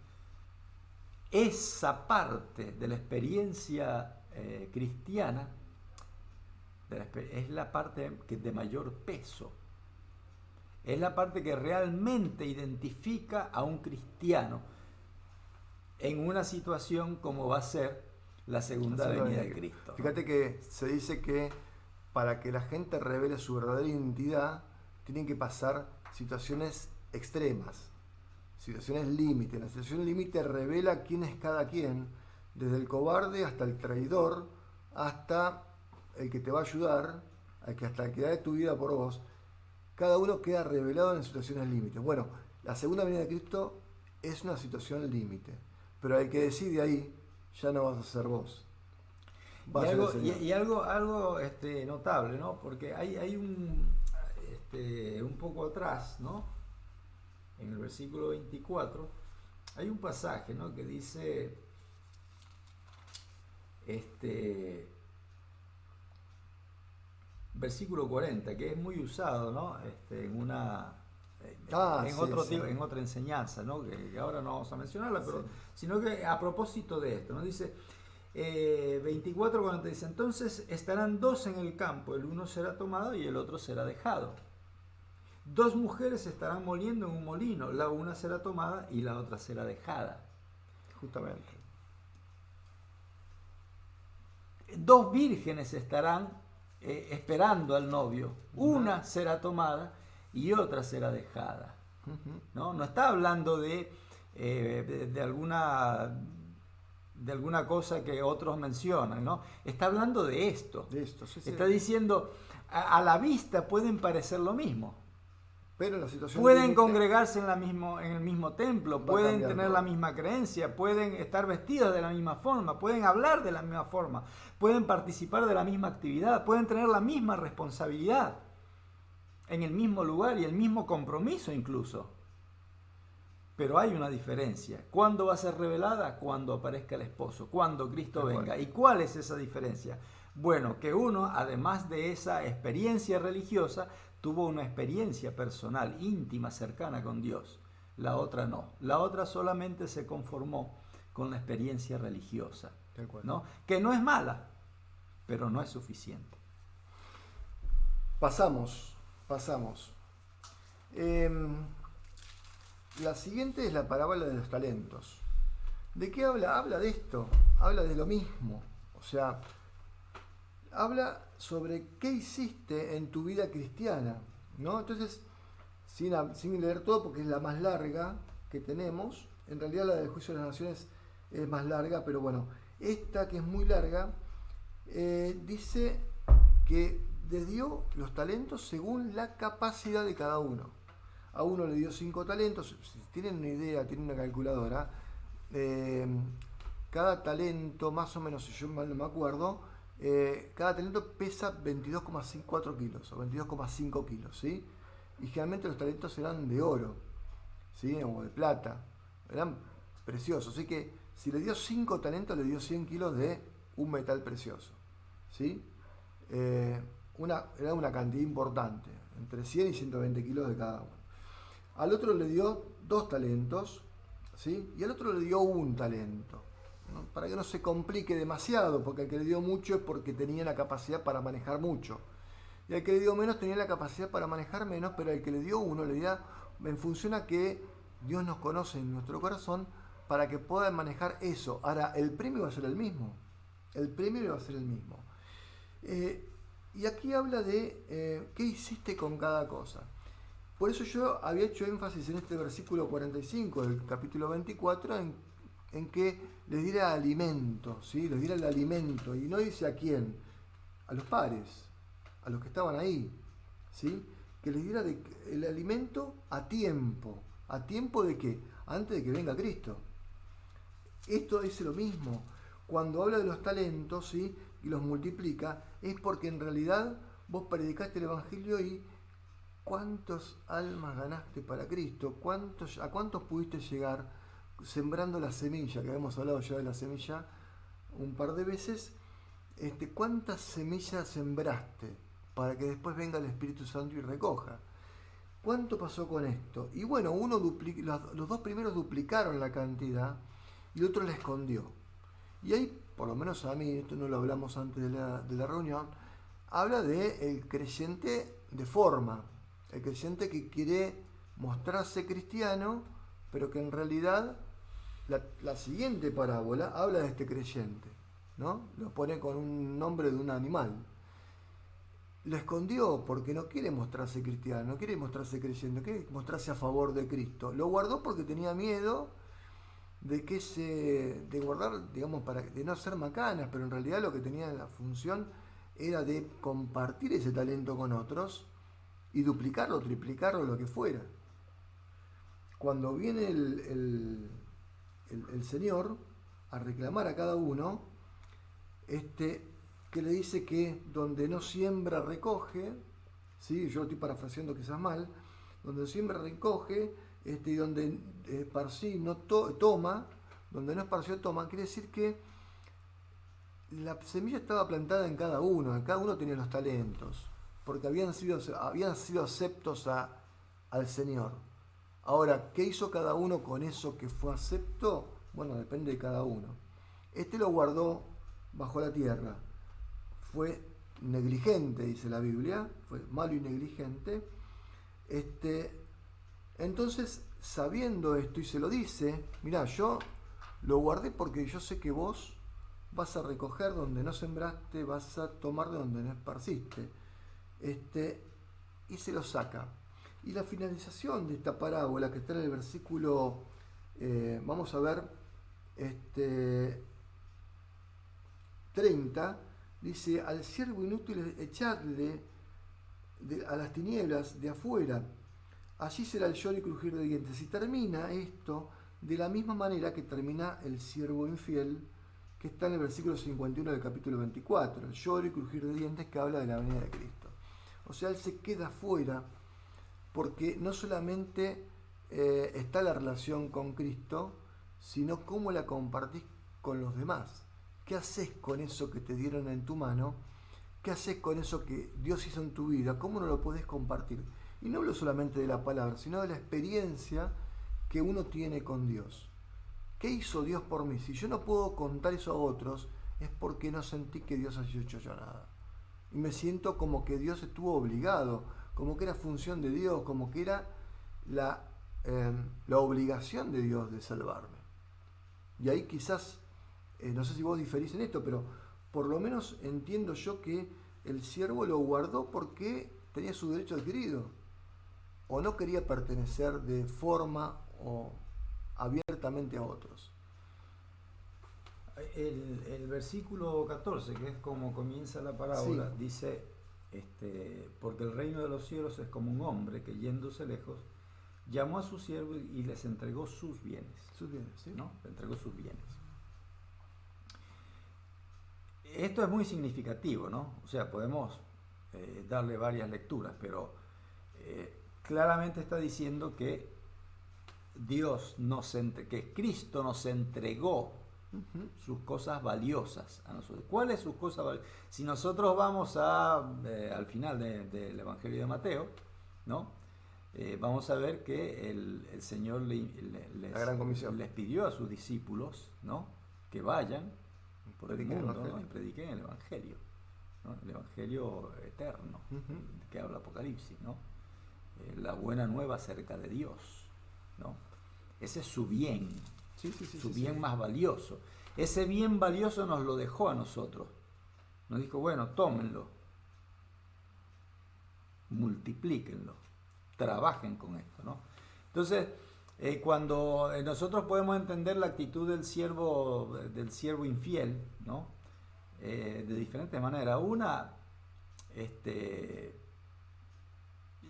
[SPEAKER 1] Esa parte de la experiencia cristiana es la parte de mayor peso. Es la parte que realmente identifica a un cristiano en una situación como va a ser la segunda venida de Cristo.
[SPEAKER 2] Fíjate que se dice que para que la gente revele su verdadera identidad, tienen que pasar situaciones extremas. situaciones límite. La situación límite revela quién es cada quien, desde el cobarde hasta el traidor, hasta el que te va a ayudar, hasta el que da de tu vida por vos. Cada uno queda revelado en situaciones límites. Bueno, la segunda venida de Cristo es una situación límite, pero el que decide ahí ya no vas a ser vos.
[SPEAKER 1] Y algo notable, ¿no? Porque hay un poco atrás, ¿no? En el versículo 24 hay un pasaje, ¿no? Que dice versículo 40, que es muy usado, ¿no? En otra enseñanza, ¿no? Que ahora no vamos a mencionarla, pero sino que a propósito de esto, ¿no? Dice 24:40, dice: entonces estarán dos en el campo, el uno será tomado y el otro será dejado. Dos mujeres estarán moliendo en un molino, la una será tomada y la otra será dejada.
[SPEAKER 2] Justamente.
[SPEAKER 1] Dos vírgenes estarán esperando al novio, una será tomada y otra será dejada. No está hablando de alguna cosa que otros mencionan, ¿no? Está hablando de esto. Está diciendo, a la vista pueden parecer lo mismo,
[SPEAKER 2] pero la situación
[SPEAKER 1] pueden
[SPEAKER 2] límite,
[SPEAKER 1] congregarse en el mismo templo, pueden tener la misma creencia, pueden estar vestidos de la misma forma, pueden hablar de la misma forma, pueden participar de la misma actividad, pueden tener la misma responsabilidad en el mismo lugar y el mismo compromiso incluso. Pero hay una diferencia. ¿Cuándo va a ser revelada? Cuando aparezca el esposo, cuando Cristo venga. ¿Y cuál es esa diferencia? Bueno, que uno, además de esa experiencia religiosa, tuvo una experiencia personal, íntima, cercana con Dios. La otra no. La otra solamente se conformó con la experiencia religiosa, ¿no? Que no es mala, pero no es suficiente.
[SPEAKER 2] Pasamos. La siguiente es la parábola de los talentos. ¿De qué habla? Habla de esto, habla de lo mismo. O sea, habla sobre qué hiciste en tu vida cristiana, ¿no? Entonces, sin leer todo, porque es la más larga que tenemos, en realidad la del juicio de las naciones es más larga, pero bueno, esta que es muy larga, dice que le dio los talentos según la capacidad de cada uno. A uno le dio 5 talentos. Si tienen una idea, tienen una calculadora, cada talento, más o menos, si yo mal no me acuerdo, cada talento pesa 22,4 kilos o 22,5 kilos, ¿sí? Y generalmente los talentos eran de oro, ¿sí? O de plata, eran preciosos. Así que si le dio 5 talentos, le dio 100 kilos de un metal precioso, ¿sí? Era una cantidad importante, entre 100 y 120 kilos de cada uno. Al otro le dio 2 talentos, ¿sí? Y al otro le dio 1 talento, ¿no? Para que no se complique demasiado, porque al que le dio mucho es porque tenía la capacidad para manejar mucho. Y al que le dio menos tenía la capacidad para manejar menos, pero al que le dio 1 le da en función a que Dios nos conoce en nuestro corazón para que puedan manejar eso. Ahora, el premio va a ser el mismo. Y aquí habla de qué hiciste con cada cosa. Por eso yo había hecho énfasis en este versículo 45 del capítulo 24 en que les diera alimento, ¿sí? Les diera el alimento. Y no dice a quién, a los pares, a los que estaban ahí, ¿sí? Que les diera el alimento a tiempo. ¿A tiempo de qué? Antes de que venga Cristo. Esto dice lo mismo. Cuando habla de los talentos, ¿sí? Y los multiplica, es porque en realidad vos predicaste el Evangelio y ¿cuántas almas ganaste para Cristo? ¿A cuántos pudiste llegar sembrando la semilla? Que habíamos hablado ya de la semilla un par de veces. ¿Cuántas semillas sembraste para que después venga el Espíritu Santo y recoja? ¿Cuánto pasó con esto? Y bueno, los 2 primeros duplicaron la cantidad y el otro la escondió. Y ahí, por lo menos a mí, esto no lo hablamos antes de la reunión, habla de el creyente de forma. El creyente que quiere mostrarse cristiano, pero que en realidad la siguiente parábola habla de este creyente, ¿no? Lo pone con un nombre de un animal. lo escondió porque no quiere mostrarse cristiano, no quiere mostrarse creyente, no quiere mostrarse a favor de Cristo. Lo guardó porque tenía miedo de guardar, digamos, de no ser macanas, pero en realidad lo que tenía la función era de compartir ese talento con otros y duplicarlo, triplicarlo, lo que fuera. Cuando viene el Señor a reclamar a cada uno, que le dice que donde no siembra recoge, ¿sí? Yo lo estoy parafraseando quizás mal, donde no siembra recoge, y donde esparcí no toma, donde no esparció toma, quiere decir que la semilla estaba plantada en cada uno tenía los talentos, porque habían sido aceptos al Señor. Ahora, ¿qué hizo cada uno con eso que fue acepto? Bueno, depende de cada uno. Lo guardó bajo la tierra. Fue negligente, dice la Biblia, fue malo y negligente. Entonces, sabiendo esto, y se lo dice, mirá, yo lo guardé porque yo sé que vos vas a recoger donde no sembraste, vas a tomar de donde no esparciste. Y se lo saca. Y la finalización de esta parábola, que está en el versículo, vamos a ver, 30, dice, al siervo inútil echadle a las tinieblas de afuera, allí será el lloro y crujir de dientes. Y termina esto de la misma manera que termina el siervo infiel, que está en el versículo 51 del capítulo 24, el lloro y crujir de dientes, que habla de la venida de Cristo. O sea, él se queda afuera porque no solamente está la relación con Cristo, sino cómo la compartís con los demás. ¿Qué haces con eso que te dieron en tu mano? ¿Qué haces con eso que Dios hizo en tu vida? ¿Cómo no lo podés compartir? Y no hablo solamente de la palabra, sino de la experiencia que uno tiene con Dios. ¿Qué hizo Dios por mí? Si yo no puedo contar eso a otros, es porque no sentí que Dios haya hecho yo nada. Y me siento como que Dios estuvo obligado, como que era función de Dios, como que era la obligación de Dios de salvarme. Y ahí quizás, no sé si vos diferís en esto, pero por lo menos entiendo yo que el siervo lo guardó porque tenía su derecho adquirido, o no quería pertenecer de forma o abiertamente a otros.
[SPEAKER 1] El versículo 14, que es como comienza la parábola, sí, dice, porque el reino de los cielos es como un hombre que yéndose lejos, llamó a sus siervos y les entregó sus bienes.
[SPEAKER 2] Sus bienes, ¿sí?
[SPEAKER 1] ¿No? Le entregó sus bienes. Esto es muy significativo, ¿no? O sea, podemos darle varias lecturas, pero claramente está diciendo que que Cristo nos entregó sus cosas valiosas a nosotros. ¿Cuáles sus cosas valiosas? Si nosotros vamos al final del Evangelio de Mateo, ¿no? Vamos a ver que el Señor les pidió a sus discípulos, ¿no? Que vayan por el mundo, ¿no? Y prediquen el Evangelio, ¿no? El Evangelio eterno, que habla Apocalipsis, ¿no? La buena nueva acerca de Dios, ¿no? Ese es su bien, su bien más valioso. Ese bien valioso nos lo dejó a nosotros. Nos dijo, bueno, tómenlo, multiplíquenlo, trabajen con esto, ¿no? Entonces, cuando nosotros podemos entender la actitud del siervo infiel, ¿no? De diferentes maneras. Una,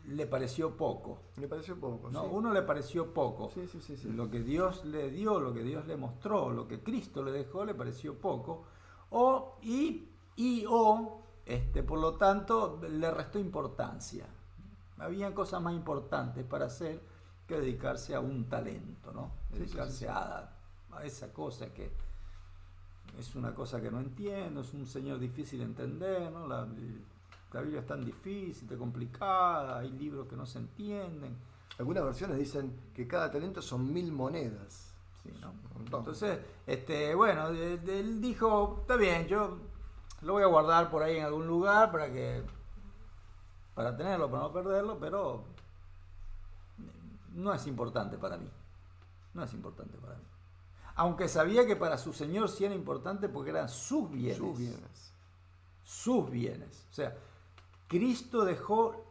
[SPEAKER 1] le pareció poco.
[SPEAKER 2] Le pareció poco,
[SPEAKER 1] ¿no?
[SPEAKER 2] Sí.
[SPEAKER 1] Uno le pareció poco.
[SPEAKER 2] Sí.
[SPEAKER 1] Lo que Dios le dio, lo que Dios le mostró, lo que Cristo le dejó, le pareció poco. Por lo tanto, le restó importancia. Había cosas más importantes para hacer que dedicarse a un talento, ¿no? Dedicarse a esa cosa que es una cosa que no entiendo, es un Señor difícil de entender, ¿no? La Biblia es tan difícil, tan complicada, hay libros que no se entienden.
[SPEAKER 2] Algunas versiones dicen que cada talento son 1000 monedas.
[SPEAKER 1] Sí, ¿no? Entonces, él dijo, está bien, yo lo voy a guardar por ahí en algún lugar para tenerlo, para no perderlo, pero no es importante para mí. No es importante para mí. Aunque sabía que para su Señor sí era importante porque eran sus bienes. Sus bienes. O sea, Cristo dejó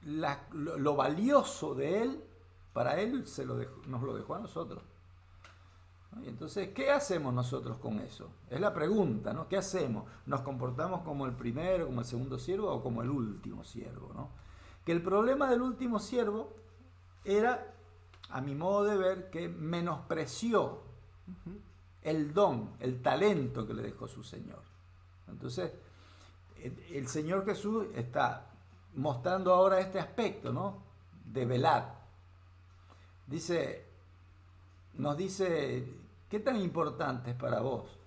[SPEAKER 1] lo valioso de Él, para Él nos lo dejó a nosotros. ¿No? Y entonces, ¿qué hacemos nosotros con eso? Es la pregunta, ¿no? ¿Qué hacemos? ¿Nos comportamos como el primero, como el segundo siervo o como el último siervo? ¿No? Que el problema del último siervo era, a mi modo de ver, que menospreció el don, el talento que le dejó su Señor. Entonces, el Señor Jesús está mostrando ahora este aspecto, ¿no? De velar. Nos dice, ¿qué tan importante es para vos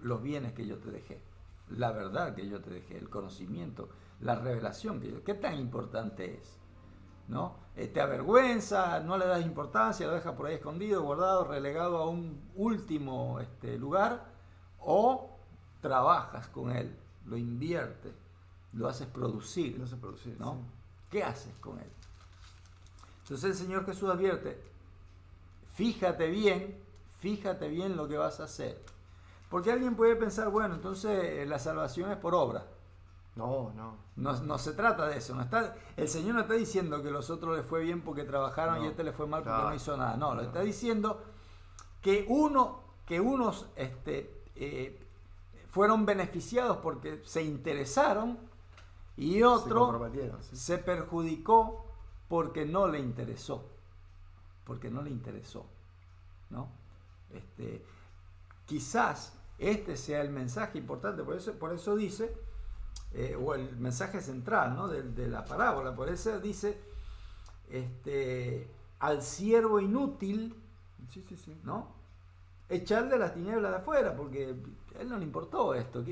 [SPEAKER 1] los bienes que yo te dejé? La verdad que yo te dejé, el conocimiento, la revelación ¿qué tan importante es? ¿No? Te avergüenza, no le das importancia, lo dejas por ahí escondido, guardado, relegado a un último lugar, o trabajas con él, lo inviertes, lo haces producir, ¿no?
[SPEAKER 2] Sí.
[SPEAKER 1] ¿Qué haces con él? Entonces el Señor Jesús advierte, fíjate bien lo que vas a hacer. Porque alguien puede pensar, bueno, entonces la salvación es por obra. No se trata de eso. El Señor no está diciendo que los otros les fue bien porque trabajaron y a este les fue mal porque no hizo nada. No, le está diciendo que unos fueron beneficiados porque se interesaron y otro se perjudicó porque no le interesó. ¿No? Quizás este sea el mensaje importante, por eso dice, o el mensaje central, ¿no? de la parábola, por eso dice, al siervo inútil, ¿no? Echarle las tinieblas de afuera, porque a él no le importó esto.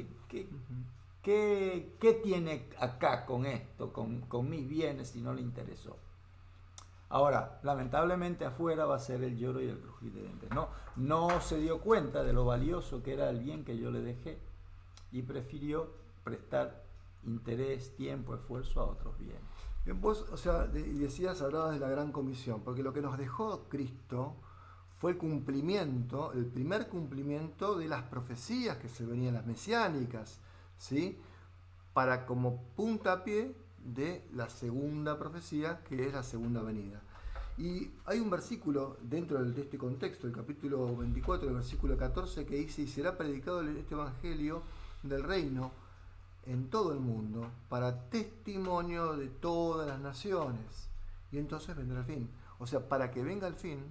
[SPEAKER 1] ¿Qué tiene acá con esto, con mis bienes, si no le interesó? Ahora, lamentablemente afuera va a ser el lloro y el crujir de dientes. No se dio cuenta de lo valioso que era el bien que yo le dejé y prefirió prestar interés, tiempo, esfuerzo a otros bienes.
[SPEAKER 2] Bien, vos, hablabas de la gran comisión, porque lo que nos dejó Cristo fue el primer cumplimiento de las profecías que se venían, las mesiánicas, ¿sí? Para como puntapié de la segunda profecía, que es la segunda venida. Y hay un versículo dentro de este contexto, el capítulo 24, el versículo 14, que dice, y será predicado este evangelio del reino en todo el mundo, para testimonio de todas las naciones. Y entonces vendrá el fin. O sea, para que venga el fin,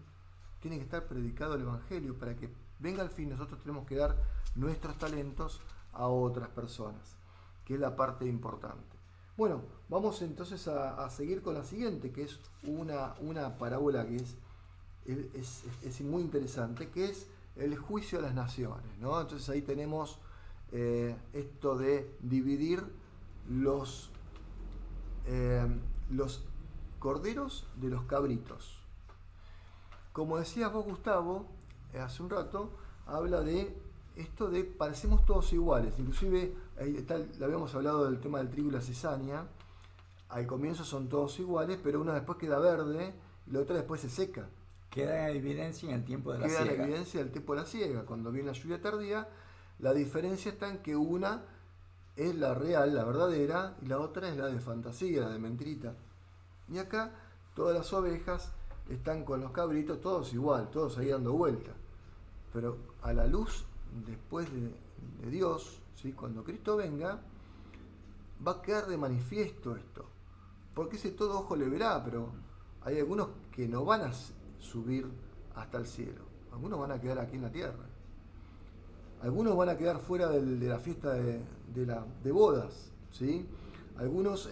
[SPEAKER 2] tiene que estar predicado el evangelio. Para que venga el fin, nosotros tenemos que dar nuestros talentos a otras personas, que es la parte importante. Bueno, vamos entonces a seguir con la siguiente, que es una parábola que es muy interesante, que es el juicio a las naciones, ¿no? Entonces ahí tenemos esto de dividir los corderos de los cabritos. Como decías vos, Gustavo, hace un rato, habla de esto de parecemos todos iguales. Inclusive, le habíamos hablado del tema del trigo y la cizaña. Al comienzo son todos iguales, pero una después queda verde y la otra después se seca.
[SPEAKER 1] Queda en evidencia en el tiempo de la siega.
[SPEAKER 2] Queda en evidencia el tiempo de la siega. Cuando viene la lluvia tardía, la diferencia está en que una es la real, la verdadera, y la otra es la de fantasía, la de mentirita. Y acá todas las ovejas están con los cabritos, todos igual, todos ahí dando vuelta. Pero a la luz, después de Dios, ¿sí? Cuando Cristo venga, va a quedar de manifiesto esto. Porque ese todo ojo le verá, pero hay algunos que no van a subir hasta el cielo. Algunos van a quedar aquí en la tierra. Algunos van a quedar fuera de la fiesta de bodas, ¿sí? Algunos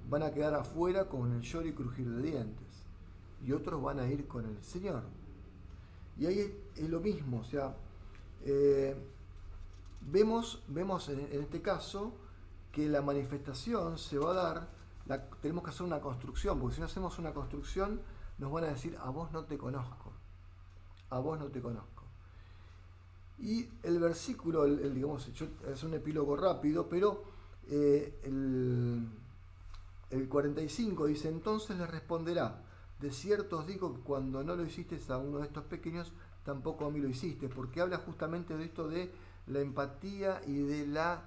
[SPEAKER 2] van a quedar afuera con el lloro y crujir de dientes. Y otros van a ir con el Señor. Y ahí es lo mismo, o sea, vemos en este caso que la manifestación se va a dar, tenemos que hacer una construcción, porque si no hacemos una construcción nos van a decir, a vos no te conozco, a vos no te conozco. Y el versículo, digamos, es un epílogo rápido, pero el 45 dice, entonces le responderá, de cierto os digo que cuando no lo hiciste a uno de estos pequeños, tampoco a mí lo hiciste, porque habla justamente de esto de la empatía y de la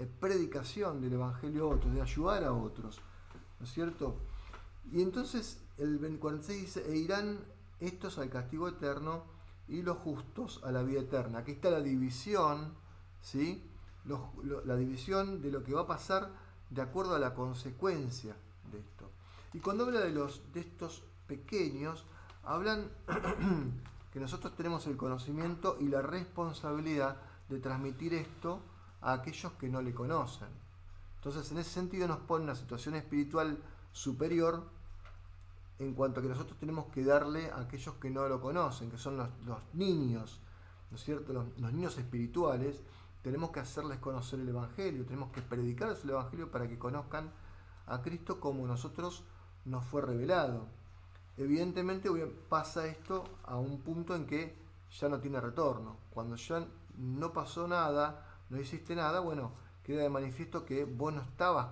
[SPEAKER 2] predicación del Evangelio a otros, de ayudar a otros, ¿no es cierto? Y entonces el 46 dice, e irán estos al castigo eterno y los justos a la vida eterna. Aquí está la división, ¿sí? La división de lo que va a pasar de acuerdo a la consecuencia de esto. Y cuando habla de estos pequeños, hablan que nosotros tenemos el conocimiento y la responsabilidad de transmitir esto a aquellos que no le conocen. Entonces, en ese sentido nos pone una situación espiritual superior en cuanto a que nosotros tenemos que darle a aquellos que no lo conocen, que son los niños, ¿no es cierto? Los niños espirituales, tenemos que hacerles conocer el Evangelio, tenemos que predicarles el Evangelio para que conozcan a Cristo como nosotros nos fue revelado. Evidentemente pasa esto a un punto en que ya no tiene retorno. Cuando ya no pasó nada, no hiciste nada, bueno, queda de manifiesto que vos no estabas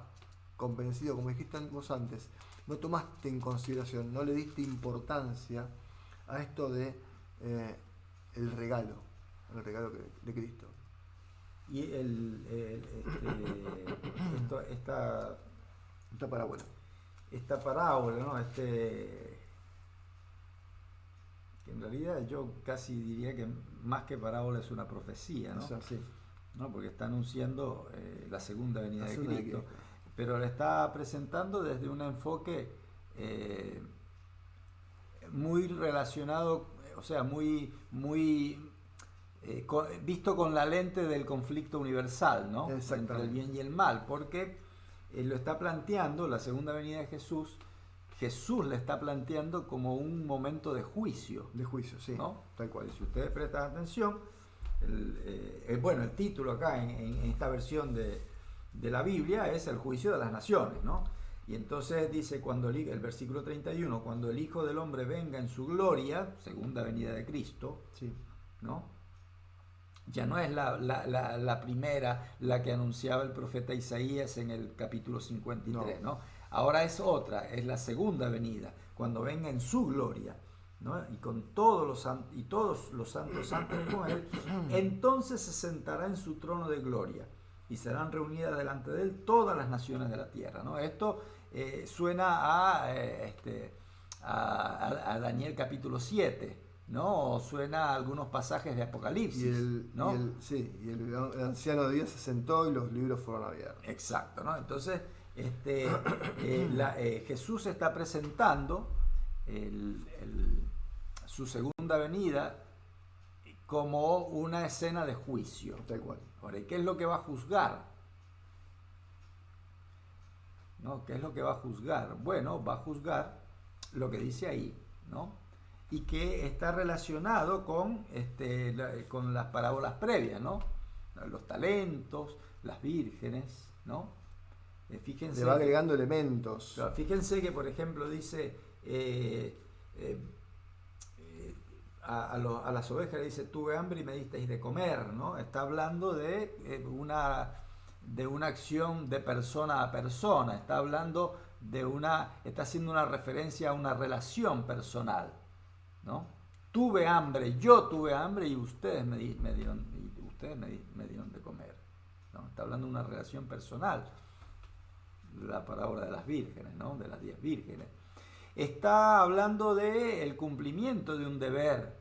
[SPEAKER 2] convencido, como dijiste vos antes, no tomaste en consideración, no le diste importancia a esto de el regalo de Cristo.
[SPEAKER 1] Y esta
[SPEAKER 2] parábola.
[SPEAKER 1] Esta parábola, ¿no? Que en realidad yo casi diría que más que parábola es una profecía, ¿no?
[SPEAKER 2] Sí.
[SPEAKER 1] ¿No? Porque está anunciando la segunda venida de Cristo, pero la está presentando desde un enfoque muy relacionado, o sea, muy visto con la lente del conflicto universal, ¿no? Entre el bien y el mal, porque lo está planteando, la segunda venida de Jesús le está planteando como un momento de juicio.
[SPEAKER 2] De juicio, sí,
[SPEAKER 1] ¿no?
[SPEAKER 2] Tal cual.
[SPEAKER 1] Si ustedes prestan atención, el título acá en esta versión de la Biblia es el juicio de las naciones, ¿no? Y entonces dice, el versículo 31, cuando el Hijo del Hombre venga en su gloria, segunda venida de Cristo,
[SPEAKER 2] sí,
[SPEAKER 1] ¿no? Ya no es la primera, la que anunciaba el profeta Isaías en el capítulo 53, ¿no? Ahora es otra, es la segunda venida, cuando venga en su gloria, ¿no? Y con todos los santos santos con él, entonces se sentará en su trono de gloria y serán reunidas delante de él todas las naciones de la tierra, ¿no? Esto suena a Daniel capítulo 7, ¿no? O suena a algunos pasajes de Apocalipsis,
[SPEAKER 2] y el anciano de Dios se sentó y los libros fueron abiertos.
[SPEAKER 1] Exacto, ¿no? Entonces, Jesús está presentando su segunda venida como una escena de juicio.
[SPEAKER 2] Tal cual.
[SPEAKER 1] Ahora, ¿qué es lo que va a juzgar? ¿No? ¿Qué es lo que va a juzgar? Bueno, va a juzgar lo que dice ahí, ¿no? Y que está relacionado con las parábolas previas, ¿no? Los talentos, las vírgenes, ¿no? Fíjense.
[SPEAKER 2] Le va agregando elementos.
[SPEAKER 1] Fíjense que, por ejemplo, dice a las ovejas le dice, tuve hambre y me disteis de comer, ¿no? Está hablando de una acción de persona a persona, está hablando está haciendo una referencia a una relación personal, ¿no? Yo tuve hambre y ustedes me dieron de comer, ¿no? Está hablando de una relación personal, la parábola de las vírgenes, ¿no? De las 10 vírgenes. Está hablando del cumplimiento de un deber,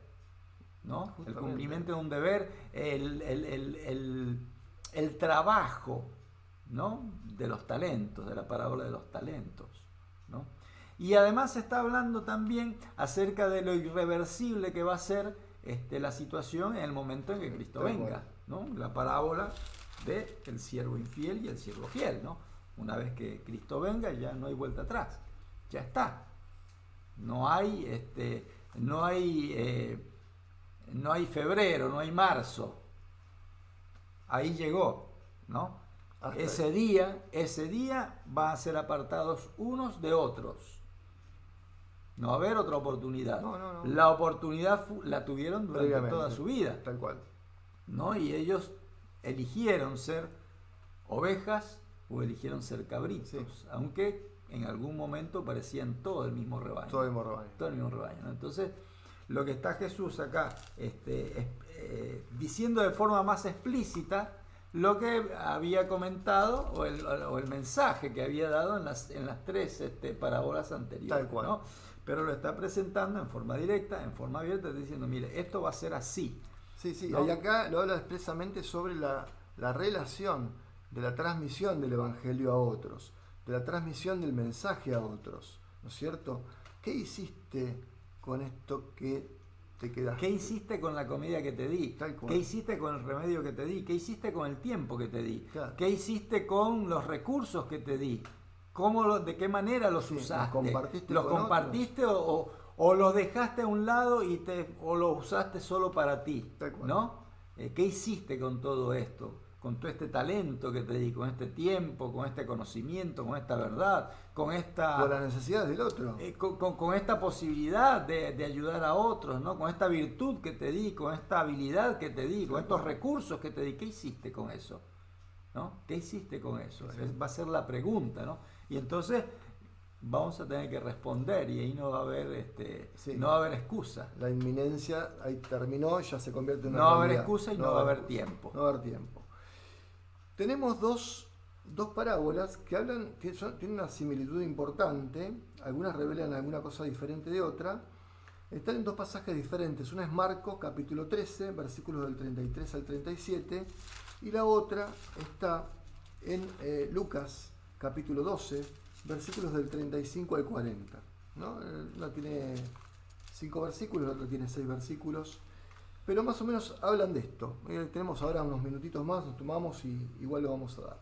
[SPEAKER 1] ¿no? El cumplimiento de un deber, el trabajo, ¿no? De los talentos, de la parábola de los talentos, ¿no? Y además está hablando también acerca de lo irreversible que va a ser la situación en el momento en que Cristo venga, ¿no? La parábola del siervo infiel y el siervo fiel, ¿no? Una vez que Cristo venga ya no hay vuelta atrás, ya está. No hay febrero, no hay marzo. Ahí llegó, ¿no? Ese día van a ser apartados unos de otros. No va a haber otra oportunidad.
[SPEAKER 2] No.
[SPEAKER 1] La oportunidad la tuvieron durante toda su vida.
[SPEAKER 2] Tal cual.
[SPEAKER 1] ¿No? Y ellos eligieron ser ovejas o eligieron ser cabritos, sí. Aunque en algún momento parecían todo el mismo rebaño.
[SPEAKER 2] Todo el mismo rebaño,
[SPEAKER 1] ¿no? Entonces, lo que está Jesús acá diciendo de forma más explícita lo que había comentado o el mensaje que había dado en las 3 parábolas anteriores.
[SPEAKER 2] Tal cual.
[SPEAKER 1] ¿no? Pero lo está presentando en forma directa, en forma abierta, diciendo, mire, esto va a ser así.
[SPEAKER 2] Sí, sí,
[SPEAKER 1] ¿no?
[SPEAKER 2] y acá lo habla expresamente sobre la relación de la transmisión del Evangelio a otros, de la transmisión del mensaje a otros, ¿no es cierto? ¿Qué hiciste con esto que te quedaste?
[SPEAKER 1] ¿Qué hiciste con la comida que te di?
[SPEAKER 2] Tal cual.
[SPEAKER 1] ¿Qué hiciste con el remedio que te di? ¿Qué hiciste con el tiempo que te di?
[SPEAKER 2] Claro.
[SPEAKER 1] ¿Qué hiciste con los recursos que te di? ¿De qué manera los usaste?
[SPEAKER 2] ¿Los
[SPEAKER 1] compartiste o los dejaste a un lado o los usaste solo para ti?
[SPEAKER 2] Tal cual.
[SPEAKER 1] ¿No? ¿Qué hiciste con todo esto? Con todo este talento que te di, con este tiempo, con este conocimiento, con esta verdad, con
[SPEAKER 2] las necesidades del otro.
[SPEAKER 1] Con esta posibilidad de ayudar a otros, ¿no? Con esta virtud que te di, con esta habilidad que te di, con estos recursos que te di. ¿Qué hiciste con eso? ¿No? ¿Qué hiciste con eso?
[SPEAKER 2] Sí.
[SPEAKER 1] Va a ser la pregunta, ¿no? Y entonces vamos a tener que responder y ahí no va a haber no va a haber excusa.
[SPEAKER 2] La inminencia ahí terminó, ya se convierte en una
[SPEAKER 1] no va a
[SPEAKER 2] realidad.
[SPEAKER 1] haber excusa y no va a haber tiempo.
[SPEAKER 2] No va a haber tiempo. Tenemos dos parábolas que tienen una similitud importante, algunas revelan alguna cosa diferente de otra. Están en dos pasajes diferentes. Una es Marcos capítulo 13, versículos del 33 al 37, y la otra está en Lucas capítulo 12, versículos del 35 al 40. ¿no? Uno tiene 5 versículos, el otro tiene 6 versículos. Pero más o menos hablan de esto. Tenemos ahora unos minutitos más, nos tomamos y igual lo vamos a dar.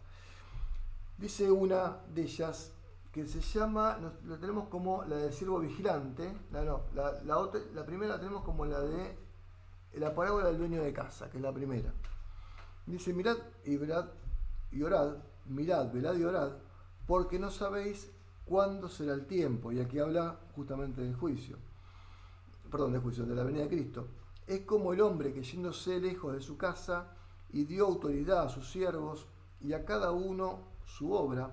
[SPEAKER 2] Dice una de ellas que se llama, la tenemos como la del siervo vigilante. La primera la tenemos como la de la parábola del dueño de casa, que es la primera. Dice, mirad y orad, mirad, velad y orad, porque no sabéis cuándo será el tiempo. Y aquí habla justamente del juicio. Perdón, del juicio, de la venida de Cristo. Es como el hombre que yéndose lejos de su casa y dio autoridad a sus siervos y a cada uno su obra,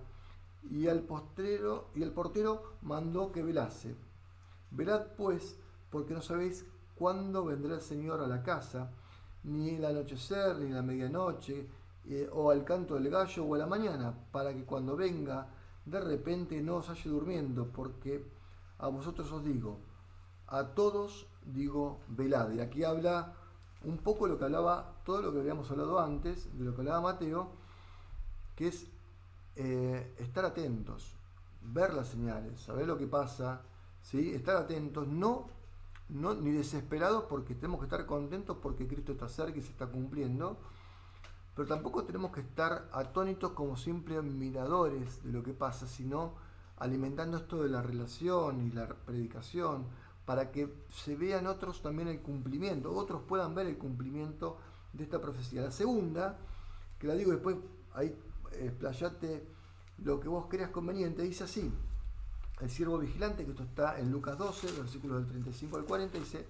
[SPEAKER 2] y el portero mandó que velase. Velad pues, porque no sabéis cuándo vendrá el Señor a la casa, ni el anochecer, ni la medianoche, o al canto del gallo, o a la mañana, para que cuando venga de repente no os halle durmiendo, porque a vosotros os digo, a todos digo velad. Y aquí habla un poco lo que hablaba, todo lo que habíamos hablado antes, de lo que hablaba Mateo, que es estar atentos, ver las señales, saber lo que pasa, ¿sí? Estar atentos, no ni desesperados porque tenemos que estar contentos porque Cristo está cerca y se está cumpliendo, pero tampoco tenemos que estar atónitos como simples miradores de lo que pasa, sino alimentando esto de la relación y la predicación, para que se vean otros también el cumplimiento, otros puedan ver el cumplimiento de esta profecía. La segunda, que la digo después, ahí explayate lo que vos creas conveniente, dice así, el siervo vigilante, que esto está en Lucas 12, versículos del 35 al 40, dice,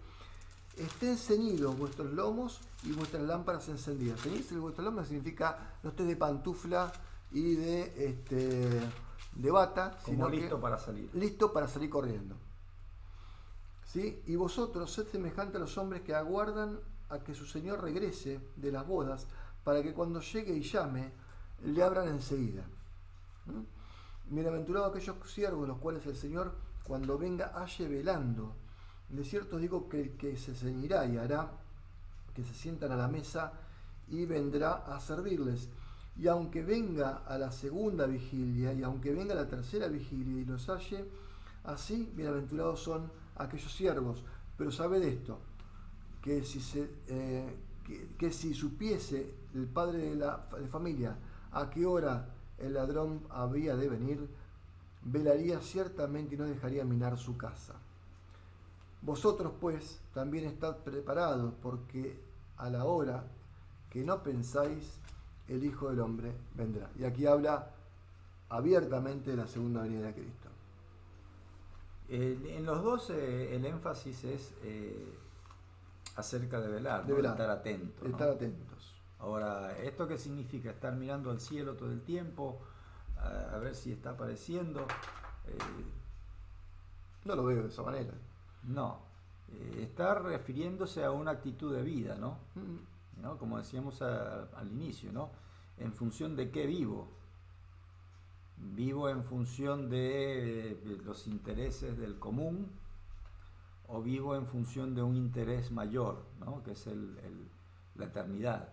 [SPEAKER 2] estén ceñidos vuestros lomos y vuestras lámparas encendidas. Ceñirse vuestros lomos significa no estés de pantufla y de bata,
[SPEAKER 1] como
[SPEAKER 2] sino
[SPEAKER 1] listo
[SPEAKER 2] que,
[SPEAKER 1] para salir.
[SPEAKER 2] Listo para salir corriendo. ¿Sí? Y vosotros sed semejantes a los hombres que aguardan a que su Señor regrese de las bodas, para que cuando llegue y llame, le abran enseguida. Bienaventurados aquellos siervos los cuales el Señor, cuando venga, halle velando. De cierto digo que el que se ceñirá y hará que se sientan a la mesa y vendrá a servirles. Y aunque venga a la segunda vigilia, y aunque venga a la tercera vigilia y los halle, así bienaventurados son aquellos siervos. Pero sabed esto, que si supiese el padre de familia a qué hora el ladrón había de venir, velaría ciertamente y no dejaría minar su casa. Vosotros pues también estad preparados, porque a la hora que no pensáis, el Hijo del Hombre vendrá. Y aquí habla abiertamente de la segunda venida de Cristo.
[SPEAKER 1] En los dos el énfasis es acerca de velar,
[SPEAKER 2] de
[SPEAKER 1] ¿no?
[SPEAKER 2] velar,
[SPEAKER 1] estar atentos.
[SPEAKER 2] Estar atentos.
[SPEAKER 1] Ahora, ¿esto qué significa? Estar mirando al cielo todo el tiempo, a ver si está apareciendo.
[SPEAKER 2] No lo veo de esa manera.
[SPEAKER 1] No, está refiriéndose a una actitud de vida, ¿no? ¿No? Como decíamos al inicio, ¿no? ¿En función de qué vivo? ¿Vivo en función de los intereses del común o vivo en función de un interés mayor, ¿no? Que es la eternidad?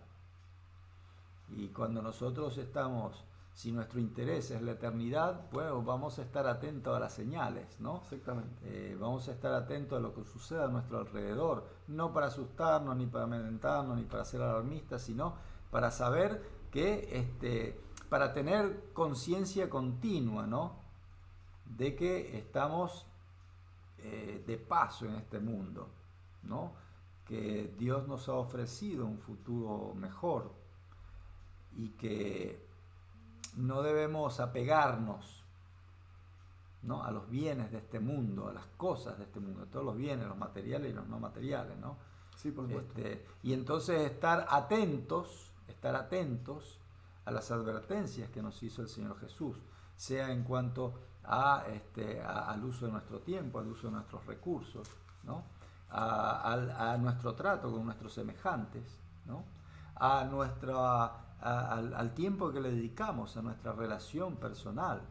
[SPEAKER 1] Y cuando nosotros estamos, si nuestro interés es la eternidad, pues vamos a estar atentos a las señales, ¿no?
[SPEAKER 2] Exactamente.
[SPEAKER 1] Vamos a estar atentos a lo que suceda a nuestro alrededor, no para asustarnos, ni para amedrentarnos, ni para ser alarmistas, sino para saber que, para tener conciencia continua, ¿no? De que estamos de paso en este mundo, ¿no? Que Dios nos ha ofrecido un futuro mejor y que no debemos apegarnos, ¿no? A los bienes de este mundo, a las cosas de este mundo, todos los bienes, los materiales y los no materiales, ¿no?
[SPEAKER 2] Sí, por supuesto.
[SPEAKER 1] Y entonces estar atentos a las advertencias que nos hizo el Señor Jesús, sea en cuanto al uso de nuestro tiempo, al uso de nuestros recursos, ¿no? A nuestro trato con nuestros semejantes, ¿no? Al tiempo que le dedicamos a nuestra relación personal,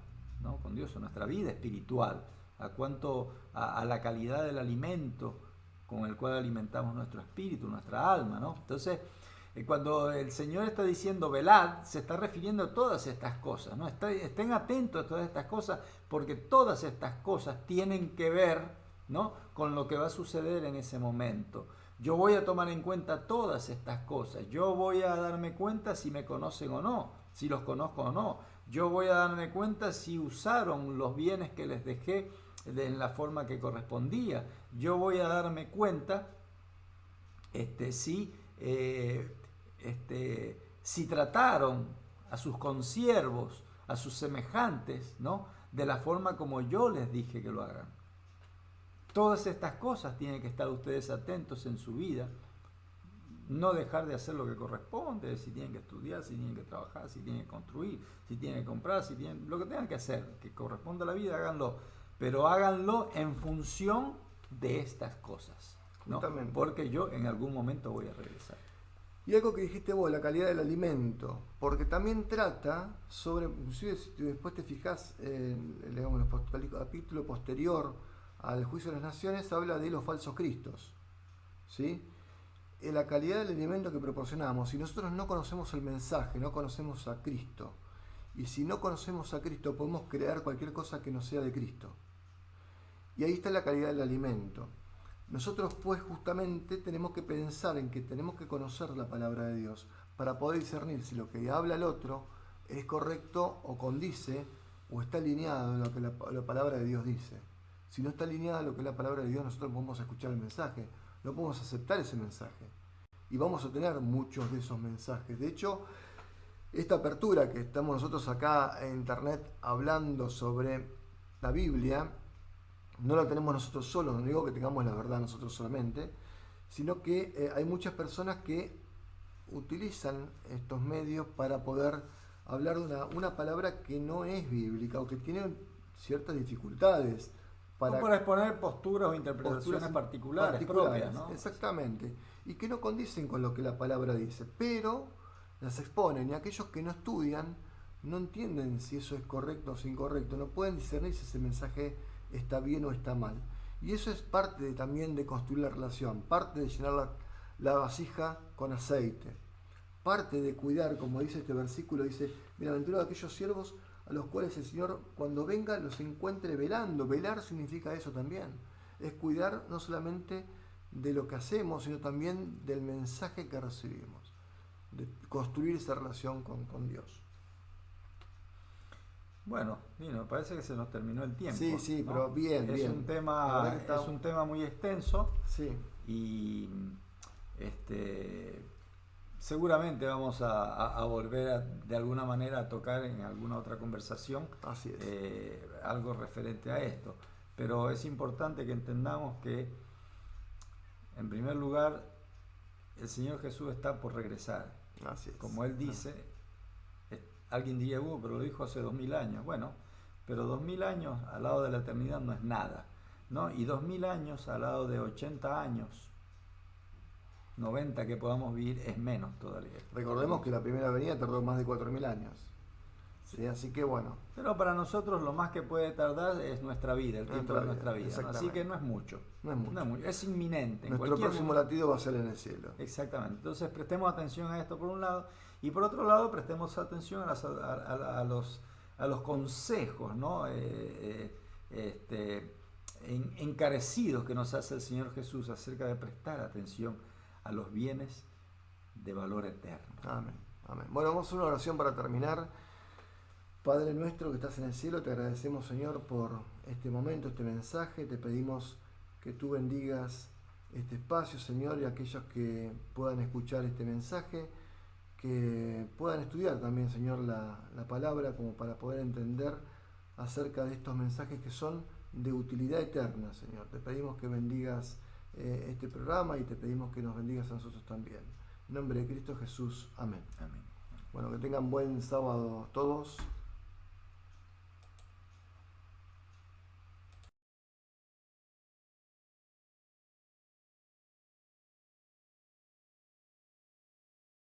[SPEAKER 1] ¿no? Con Dios, a nuestra vida espiritual, a la calidad del alimento con el cual alimentamos nuestro espíritu, nuestra alma, ¿no? Entonces, cuando el Señor está diciendo velad, se está refiriendo a todas estas cosas, ¿no? Estén atentos a todas estas cosas, porque todas estas cosas tienen que ver, ¿no? Con lo que va a suceder en ese momento. Yo voy a tomar en cuenta todas estas cosas. Yo voy a darme cuenta si me conocen o no, si los conozco o no. Yo voy a darme cuenta si usaron los bienes que les dejé en la forma que correspondía. Yo voy a darme cuenta si trataron a sus consiervos, a sus semejantes, ¿no? De la forma como yo les dije que lo hagan. Todas estas cosas tienen que estar ustedes atentos en su vida. No dejar de hacer lo que corresponde, si tienen que estudiar, si tienen que trabajar, si tienen que construir, si tienen que comprar, lo que tengan que hacer, que corresponde a la vida, háganlo. Pero háganlo en función de estas cosas, ¿no? Porque yo en algún momento voy a regresar.
[SPEAKER 2] Y algo que dijiste vos, la calidad del alimento, porque también trata sobre, inclusive si después te fijas en el capítulo posterior al juicio de las naciones, habla de los falsos cristos, ¿sí? En la calidad del alimento que proporcionamos, si nosotros no conocemos el mensaje, no conocemos a Cristo, y si no conocemos a Cristo podemos crear cualquier cosa que no sea de Cristo. Y ahí está la calidad del alimento. Nosotros pues justamente tenemos que pensar en que tenemos que conocer la palabra de Dios para poder discernir si lo que habla el otro es correcto o condice o está alineado a lo que la palabra de Dios dice. Si no está alineado a lo que es la palabra de Dios, nosotros podemos escuchar el mensaje, no podemos aceptar ese mensaje. Y vamos a tener muchos de esos mensajes. De hecho, esta apertura que estamos nosotros acá en internet hablando sobre la Biblia, no la tenemos nosotros solos, no digo que tengamos la verdad nosotros solamente, sino que hay muchas personas que utilizan estos medios para poder hablar de una palabra que no es bíblica o que tiene ciertas dificultades.
[SPEAKER 1] Para exponer posturas o interpretaciones particulares propias, ¿no?
[SPEAKER 2] Exactamente. Y que no condicen con lo que la palabra dice, pero las exponen y aquellos que no estudian no entienden si eso es correcto o es incorrecto, no pueden discernir si ese mensaje está bien o está mal. Y eso es parte también de construir la relación, parte de llenar la vasija con aceite, parte de cuidar, como dice este versículo, dice, bienaventurados aquellos siervos a los cuales el Señor cuando venga los encuentre velando. Velar significa eso también, es cuidar no solamente de lo que hacemos, sino también del mensaje que recibimos, de construir esa relación con Dios.
[SPEAKER 1] Bueno, me parece que se nos terminó el tiempo.
[SPEAKER 2] Sí,
[SPEAKER 1] ¿no?
[SPEAKER 2] pero bien.
[SPEAKER 1] Es un tema muy extenso.
[SPEAKER 2] Sí.
[SPEAKER 1] Y seguramente vamos a volver de alguna manera a tocar en alguna otra conversación.
[SPEAKER 2] Así es.
[SPEAKER 1] Algo referente a esto. Pero es importante que entendamos que, en primer lugar, el Señor Jesús está por regresar.
[SPEAKER 2] Así es.
[SPEAKER 1] Como Él dice. Alguien diría, pero lo dijo hace 2000 años. Bueno, pero 2000 años al lado de la eternidad no es nada, ¿no? Y 2000 años al lado de 80 años 90 que podamos vivir es menos todavía.
[SPEAKER 2] Recordemos que la primera venida tardó más de 4.000 años. Sí, así que bueno.
[SPEAKER 1] Pero para nosotros lo más que puede tardar es nuestra vida, el tiempo de nuestra vida. ¿No? Así que no es mucho.
[SPEAKER 2] No es mucho.
[SPEAKER 1] Es inminente.
[SPEAKER 2] Nuestro próximo latido va a ser en el cielo.
[SPEAKER 1] Exactamente. Entonces prestemos atención a esto por un lado. Y por otro lado prestemos atención a los consejos, ¿no? Encarecidos que nos hace el Señor Jesús acerca de prestar atención a los bienes de valor eterno.
[SPEAKER 2] Amén. Amén. Bueno, vamos a hacer una oración para terminar. Padre nuestro que estás en el cielo, te agradecemos, Señor, por este momento, este mensaje. Te pedimos que tú bendigas este espacio, Señor, y aquellos que puedan escuchar este mensaje, que puedan estudiar también, Señor, la palabra, como para poder entender acerca de estos mensajes que son de utilidad eterna, Señor. Te pedimos que bendigas este programa y te pedimos que nos bendigas a nosotros también. En nombre de Cristo Jesús. Amén.
[SPEAKER 1] Amén.
[SPEAKER 2] Bueno, que tengan buen sábado todos.